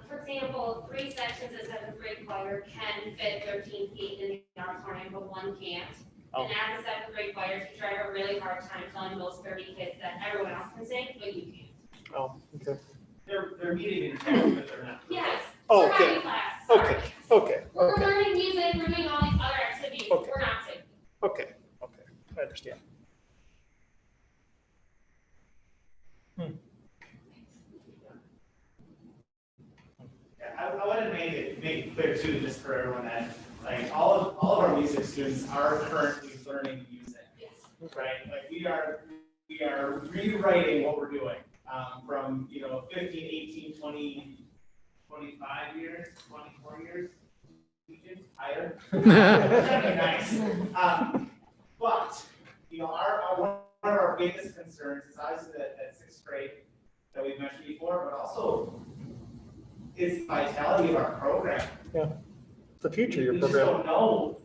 for example, 3 sections of 7th grade choir can fit 13 feet in the auditorium, but 1 can't. And as a 7th grade choir teacher, I have a really hard time telling those 30 kids that everyone else can sing, but you can't. Oh, okay. They're meeting in town, but they're not. Yes. Oh, surviving okay. class. Okay, Sorry. okay, We're okay, learning music, we're doing all these other activities, Okay. we're not singing. okay, okay. I understand. I want to make it clear too, just for everyone that, like, all of our music students are currently learning music. Yes. Right? Like, we are rewriting what we're doing, from, 15, 18, 20, 25 years, 24 years, higher. That'd be nice. But, one of our biggest concerns is obviously that 6th grade that we've mentioned before, but also is the vitality of our program. Yeah. The future of your We just program. don't know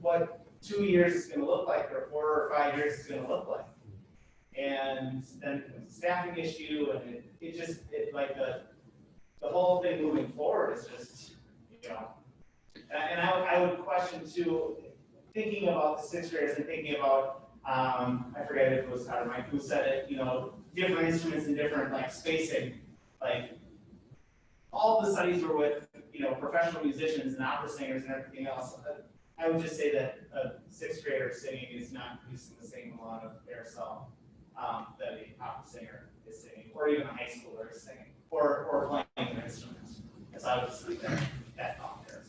what 2 years is going to look like, or 4 or 5 years is going to look like. And then it's a staffing issue, and it just like the whole thing moving forward is just, and I would question too, thinking about the 6th graders and thinking about, I forget if it was Tyler Mike who said it, different instruments and different like spacing, like all the studies were with, professional musicians and opera singers and everything else. I would just say that a 6th grader singing is not producing the same amount of aerosol that an opera singer is singing, or even a high schooler is singing, or playing an instrument. So I would just leave that thought there as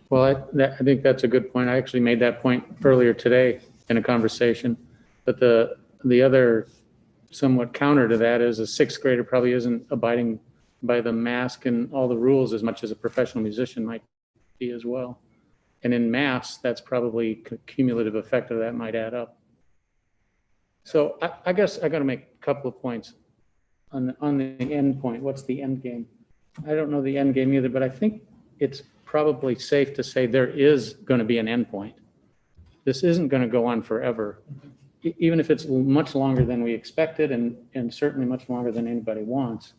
well. Well, I think that's a good point. I actually made that point earlier today in a conversation. But the other somewhat counter to that is a 6th grader probably isn't abiding by the mask and all the rules as much as a professional musician might be as well. And in mass, that's probably cumulative effect of that might add up. So I guess I got to make a couple of points on the end point. What's the end game? I don't know the end game either, but I think it's probably safe to say there is going to be an end point. This isn't going to go on forever, even if it's much longer than we expected and certainly much longer than anybody wants.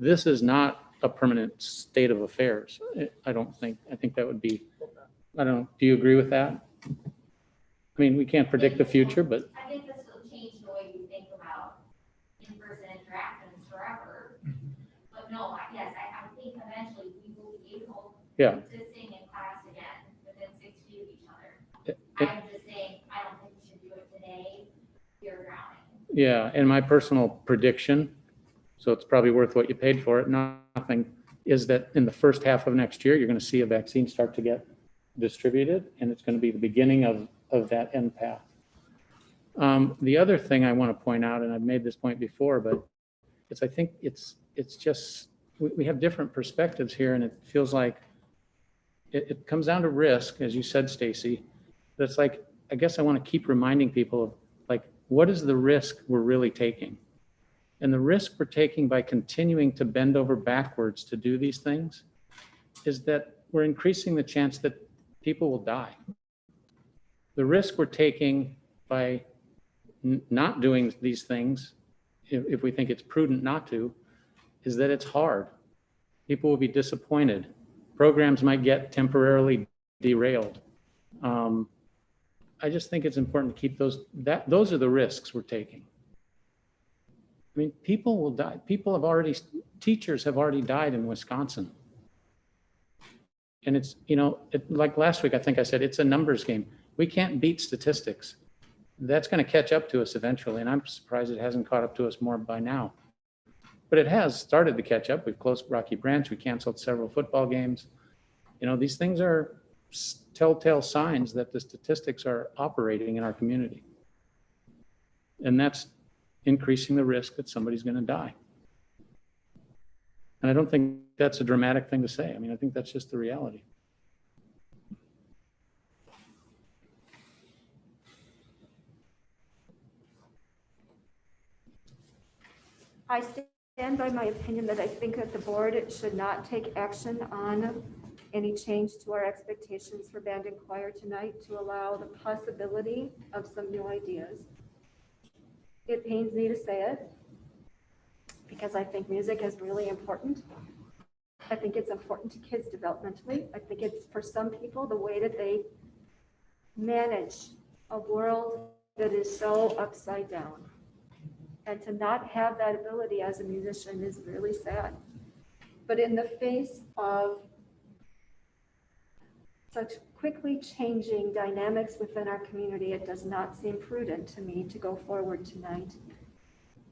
This is not a permanent state of affairs. I don't think. I think that would be, I don't know. Do you agree with that? I mean, we can't predict the future, but I think this will change the way we think in-person interactions forever. But no, yes, I think eventually we will be able Yeah. to sing in class again within 6 feet of each other. It- I'm just saying, I don't think we should do it today. You're drowning. Yeah, and my personal prediction, so it's probably worth what you paid for it, nothing, is that in the first half of next year, you're going to see a vaccine start to get distributed, and it's going to be the beginning of that end path. The other thing I want to point out, and I've made this point before, but I think it's just, we have different perspectives here, and it feels like it comes down to risk, as you said, Stacy. But it's like, I guess I want to keep reminding people of, like, what is the risk we're really taking? And the risk we're taking by continuing to bend over backwards to do these things is that we're increasing the chance that people will die. The risk we're taking by not doing these things, if we think it's prudent not to, is that it's hard. People will be disappointed. Programs might get temporarily derailed. I just think it's important to keep those are the risks we're taking. I mean, people will die. Teachers have already died in Wisconsin. And it's, like last week, I think I said, it's a numbers game. We can't beat statistics. That's going to catch up to us eventually. And I'm surprised it hasn't caught up to us more by now. But it has started to catch up. We've closed Rocky Branch. We canceled several football games. These things are telltale signs that the statistics are operating in our community. And that's increasing the risk that somebody's going to die. And I don't think that's a dramatic thing to say. I mean, I think that's just the reality. I stand by my opinion that I think that the board should not take action on any change to our expectations for band and choir tonight to allow the possibility of some new ideas. It pains me to say it because I think music is really important. I think it's important to kids developmentally. I think it's, for some people, the way that they manage a world that is so upside down. And to not have that ability as a musician is really sad. But in the face of such quickly changing dynamics within our community, it does not seem prudent to me to go forward tonight.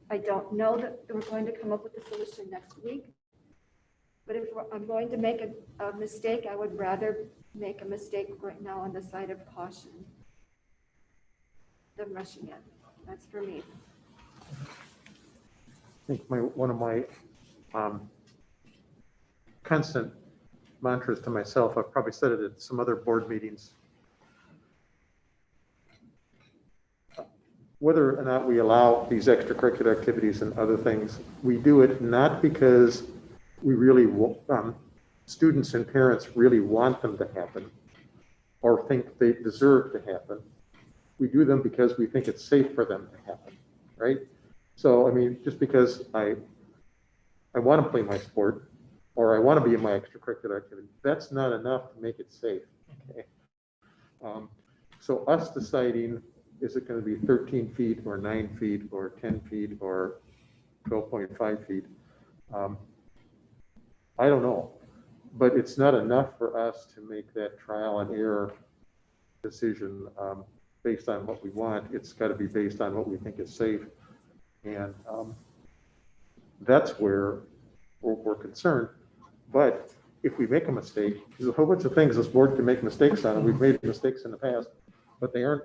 I don't know that we're going to come up with a solution next week, but if I'm going to make a mistake, I would rather make a mistake right now on the side of caution than rushing it. That's for me. I think one of my constant mantras to myself, I've probably said it at some other board meetings. Whether or not we allow these extracurricular activities and other things, we do it not because we really, students and parents really want them to happen or think they deserve to happen. We do them because we think it's safe for them to happen, right? So, I mean, just because I want to play my sport or I want to be in my extracurricular activity, that's not enough to make it safe. Okay? So us deciding, is it going to be 13 feet or 9 feet or 10 feet or 12.5 feet? I don't know, but it's not enough for us to make that trial and error decision based on what we want. It's got to be based on what we think is safe. And that's where we're concerned. But if we make a mistake, there's a whole bunch of things this board can make mistakes on, and we've made mistakes in the past, but they aren't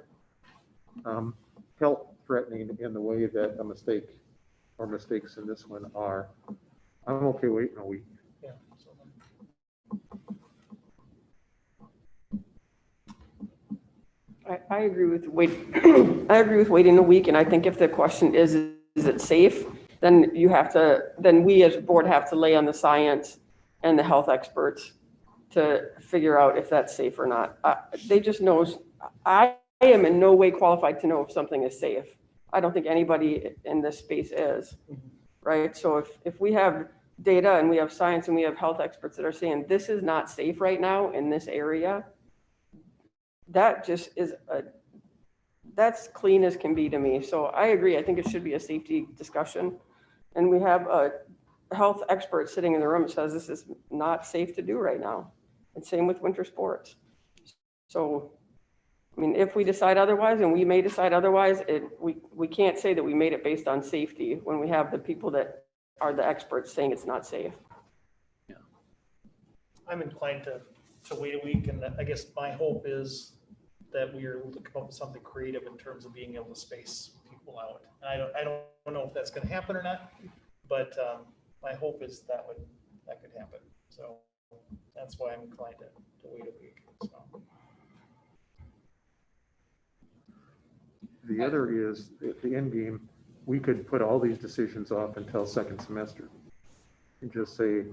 health threatening in the way that a mistake or mistakes in this one are. I'm okay waiting a week. Yeah. I agree with I agree with waiting a week, and I think if the question is it safe, then we as a board have to lay on the science and the health experts to figure out if that's safe or not. They just knows. I am in no way qualified to know if something is safe. I don't think anybody in this space is, right? So if we have data and we have science and we have health experts that are saying this is not safe right now in this area, that just is that's clean as can be to me. So I agree. I think it should be a safety discussion. And we have a health expert sitting in the room that says this is not safe to do right now. And same with winter sports. So, I mean, if we decide otherwise, and we may decide otherwise, we can't say that we made it based on safety when we have the people that are the experts saying it's not safe. I'm inclined to wait a week, and I guess my hope is that we are able to come up with something creative in terms of being able to space people out. And I don't know if that's gonna happen or not, but my hope is that could happen. So that's why I'm inclined to wait a week, so. The other is, at the end game, we could put all these decisions off until second semester. And just say,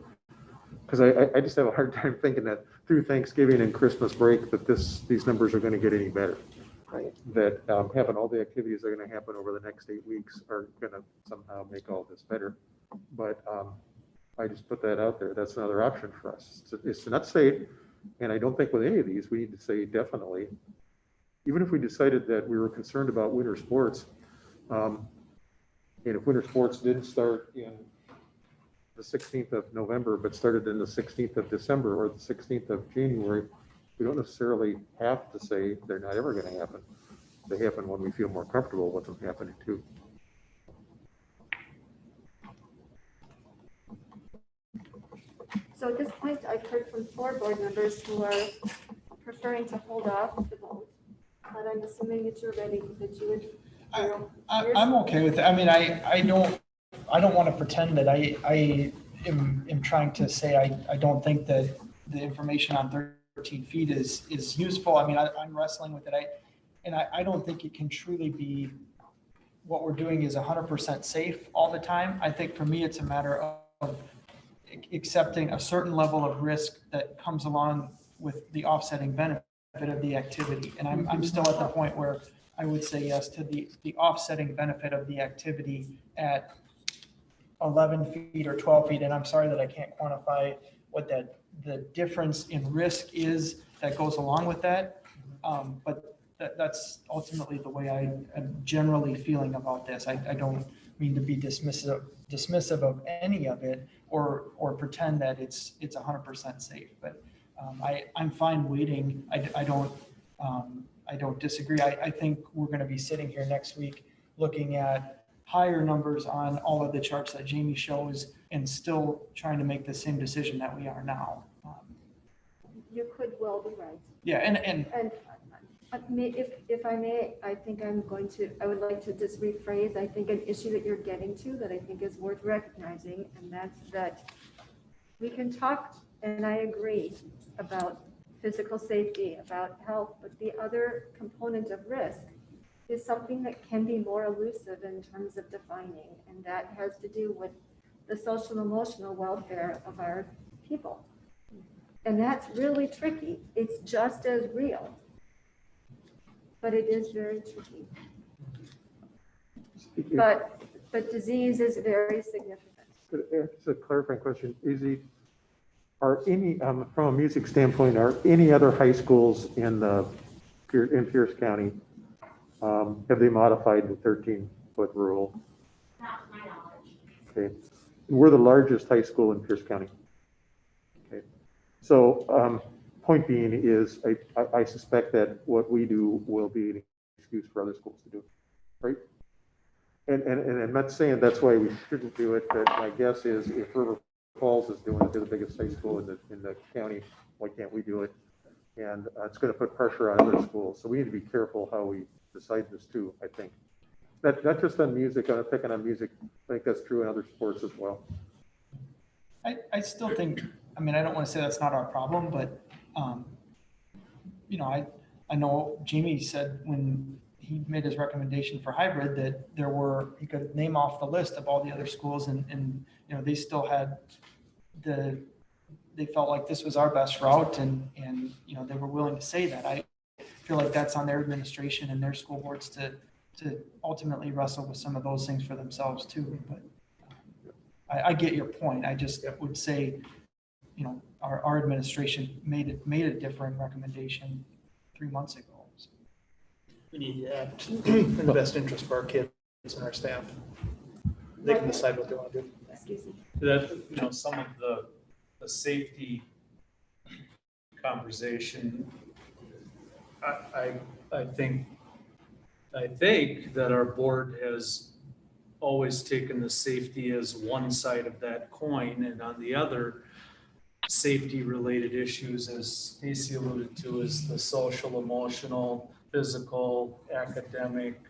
because I just have a hard time thinking that through Thanksgiving and Christmas break, that these numbers are gonna get any better. Right. That having all the activities that are gonna happen over the next 8 weeks are gonna somehow make all this better. But I just put that out there. That's another option for us. It's to not say, and I don't think with any of these, we need to say definitely, even if we decided that we were concerned about winter sports, and if winter sports didn't start in the 16th of November, but started in the 16th of December or the 16th of January, we don't necessarily have to say they're not ever going to happen. They happen when we feel more comfortable with them happening too. So at this point, I've heard from 4 board members who are preferring to hold off the vote. But I'm assuming that you're ready, that you would. I'm okay with it. I mean, I don't want to pretend that I am trying to say I don't think that the information on 13 feet is useful. I mean, I'm wrestling with it. I don't think it can truly be what we're doing is 100% safe all the time. I think for me, it's a matter of accepting a certain level of risk that comes along with the offsetting benefit of the activity. And I'm still at the point where I would say yes to the offsetting benefit of the activity at 11 feet or 12 feet. And I'm sorry that I can't quantify what the difference in risk is that goes along with that. But that's ultimately the way I am generally feeling about this. I don't mean to be dismissive of any of it or pretend that it's 100% safe, but I'm fine waiting. I don't disagree. I think we're going to be sitting here next week looking at higher numbers on all of the charts that Jamie shows and still trying to make the same decision that we are now. You could well be right. Yeah, and if I may, I think I would like to just rephrase, I think an issue that you're getting to that I think is worth recognizing, and that's that we can talk, and I agree, about physical safety, about health, but the other component of risk is something that can be more elusive in terms of defining, and that has to do with the social and emotional welfare of our people. And that's really tricky. It's just as real, but it is very tricky. But disease is very significant. It's a clarifying question. Are any, from a music standpoint, are any other high schools in Pierce County, have they modified the 13-foot rule? Not to my knowledge. Okay. We're the largest high school in Pierce County. Okay. So point being is I suspect that what we do will be an excuse for other schools to do, right? And I'm not saying that's why we shouldn't do it, but my guess is if River Falls is doing it, they're the biggest high school in the county, why can't we do it? And it's going to put pressure on other schools. So we need to be careful how we decide this too, I think. Not just on music, I'm picking on music. I think that's true in other sports as well. I still think, I mean, I don't want to say that's not our problem, but, I know Jamie said when he made his recommendation for hybrid that he could name off the list of all the other schools and they still had they felt like this was our best route and they were willing to say that. I feel like that's on their administration and their school boards to ultimately wrestle with some of those things for themselves too. But I get your point. I just would say, our administration made a different recommendation 3 months ago. So. we need to act in the best interest of our kids and our staff. They can decide what they want to do. Excuse me. That, some of the safety conversation, I think that our board has always taken the safety as one side of that coin, and on the other, safety related issues, as Stacy alluded to, is the social, emotional, physical, academic,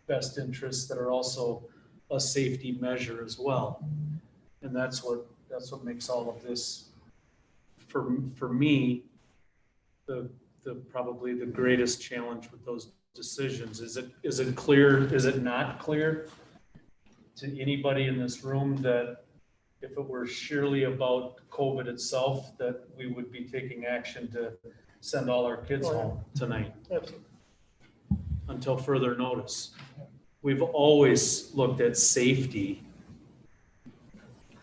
best interests that are also a safety measure as well. And that's what makes all of this, for me, probably the greatest challenge with those decisions. Is it clear? Is it not clear to anybody in this room that if it were surely about COVID itself, that we would be taking action to send all our kids home tonight? Absolutely. Until further notice. We've always looked at safety.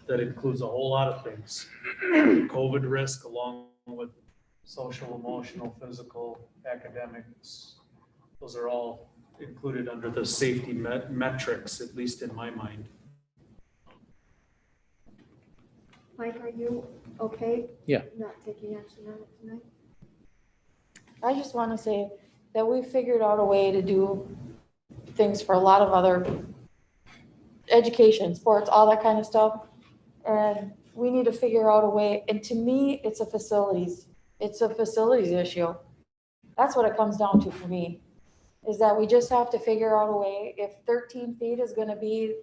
That includes a whole lot of things. COVID risk along with social, emotional, physical, academics. Those are all included under the safety metrics, at least in my mind. Mike, are you okay? Yeah. Not taking action on it tonight? I just want to say that we figured out a way to do things for a lot of other education, sports, all that kind of stuff. And we need to figure out a way. And to me, it's a facilities issue. That's what it comes down to for me, is that we just have to figure out a way. If 13 feet is going to be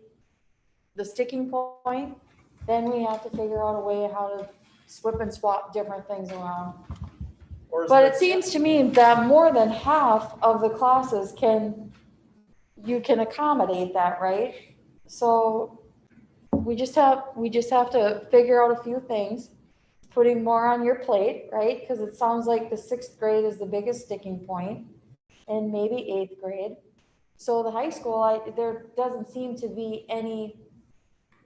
the sticking point, then we have to figure out a way how to swip and swap different things around. But it seems to me that more than half of the classes you can accommodate that, right? So we just have to figure out a few things, putting more on your plate, right? Because it sounds like the 6th grade is the biggest sticking point, and maybe 8th grade. So the high school, there doesn't seem to be any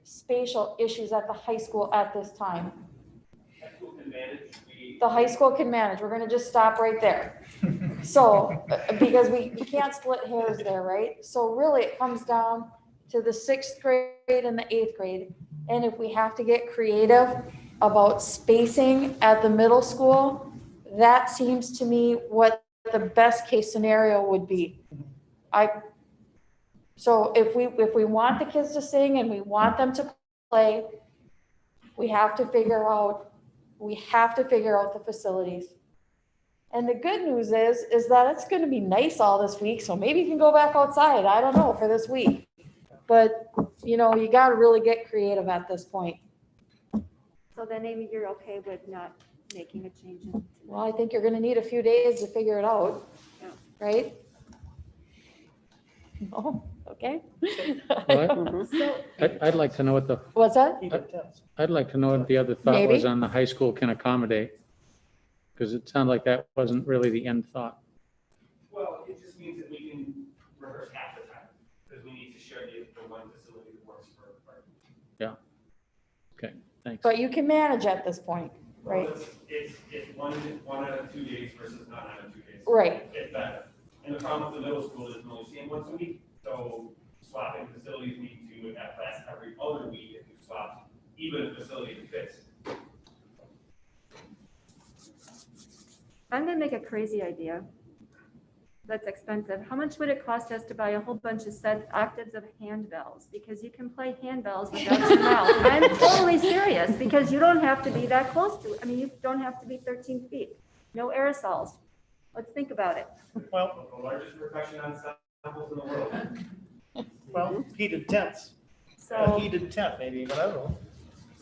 spatial issues at the high school at this time. The high school can manage. We're gonna just stop right there. So, because we can't split hairs there, right? So really it comes down to the 6th grade and the 8th grade. And if we have to get creative about spacing at the middle school, that seems to me what the best case scenario would be. So if we want the kids to sing and we want them to play, we have to figure out the facilities. And the good news is that it's going to be nice all this week, so maybe you can go back outside. I don't know for this week. But, you got to really get creative at this point. So then Amy, you're okay with not making a change? Well, I think you're going to need a few days to figure it out, right? Oh, okay. I'd like to know what What's that? I'd like to know what the other thought was Maybe. on the high school can accommodate. Because it sounded like that wasn't really the end thought. Well, it just means that we can rehearse half the time, because we need to share the one facility that works for everybody. Yeah. Okay, thanks. But you can manage at this point, right? Well, it's one out of 2 days versus none out of 2 days. Right. It's better. And the problem with the middle school is we're only seeing once a week, so swapping facilities need to at class every other week if you swap, even if facility fits. I'm gonna make a crazy idea. That's expensive. How much would it cost us to buy a whole bunch of octaves of handbells? Because you can play handbells without your mouth. I'm totally serious, because you don't have to be that close to it. I mean, you don't have to be 13 feet. No aerosols. Let's think about it. Well, The largest percussion ensembles in the world. well, heated tents. So, Heated tent maybe, but I don't know.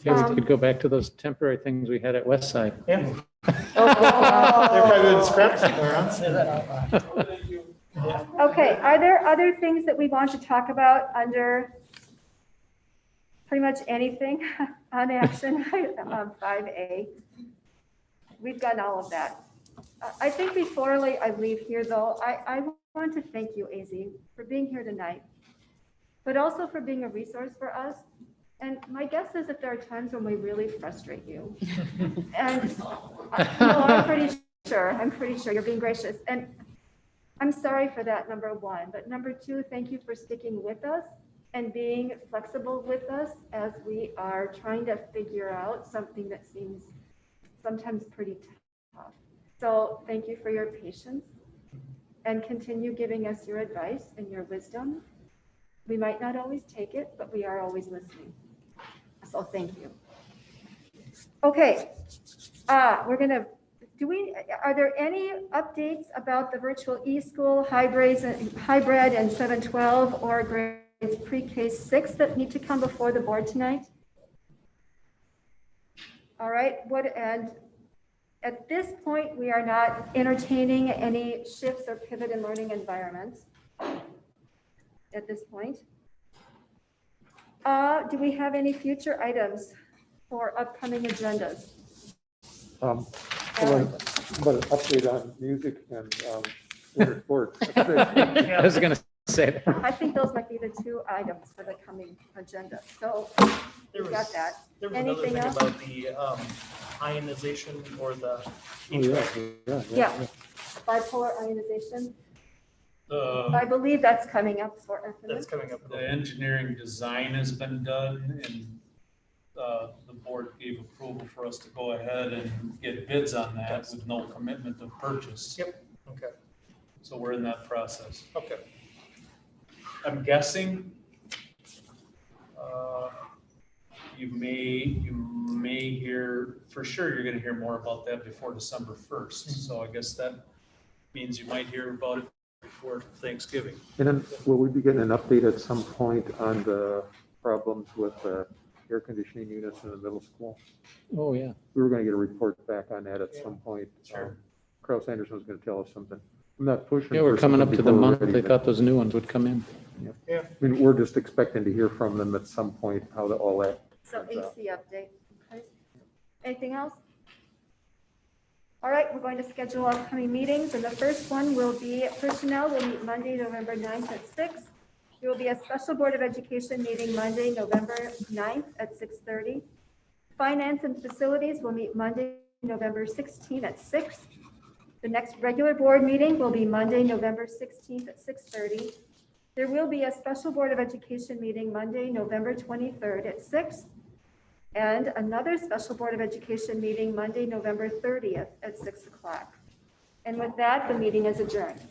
Yeah, we could go back to those temporary things we had at Westside. Yeah. Oh. They're probably been scrapped somewhere. I'll say that out loud. okay, are there other things that we want to talk about under pretty much anything on action item 5A? We've done all of that. I think before I leave here though, I want to thank you, AZ, for being here tonight, but also for being a resource for us. And my guess is that there are times when we really frustrate you. And no, I'm pretty sure you're being gracious. And I'm sorry for that, number one, but number two, thank you for sticking with us and being flexible with us as we are trying to figure out something that seems sometimes pretty tough. So thank you for your patience and continue giving us your advice and your wisdom. We might not always take it, but we are always listening. So thank you. Okay, we're gonna, are there any updates about the virtual e-school hybrid and 712 or grades pre-K 6 that need to come before the board tonight? All right, and at this point, we are not entertaining any shifts or pivot in learning environments at this point. Do we have any future items for upcoming agendas? But an update on music and winter sports. I was gonna say that. I think those might be the two items for the coming agenda. So There we was, got that. there was another Anything thing else? about the ionization or the. Yeah, bipolar ionization. The, I believe that's coming up for That's estimate. coming up. the engineering design has been done and the board gave approval for us to go ahead and get bids on that with no commitment of purchase. Yep. Okay, So we're in that process. okay. I'm guessing you may hear, for sure, you're gonna hear more about that before December 1st. So I guess that means you might hear about it before Thanksgiving. And then will we be getting an update at some point on the problems with air conditioning units in the middle school? Oh, yeah. We were going to get a report back on that at some point. Sure. Kraus Anderson was going to tell us something. I'm not pushing. Yeah, we're for coming up something to the before we're month. ready, They but- thought those new ones would come in. I mean, we're just expecting to hear from them at some point how all that. So AC update. Okay. Anything else? All right, we're going to schedule upcoming meetings, and the first one will be personnel. Will meet Monday, November 9th at 6. There will be a special Board of Education meeting Monday, November 9th at 6:30. Finance and Facilities will meet Monday, November 16th at 6. The next regular board meeting will be Monday, November 16th at 6:30. There will be a special Board of Education meeting Monday, November 23rd at 6. And another special Board of Education meeting Monday, November 30th at 6 o'clock. And with that, the meeting is adjourned.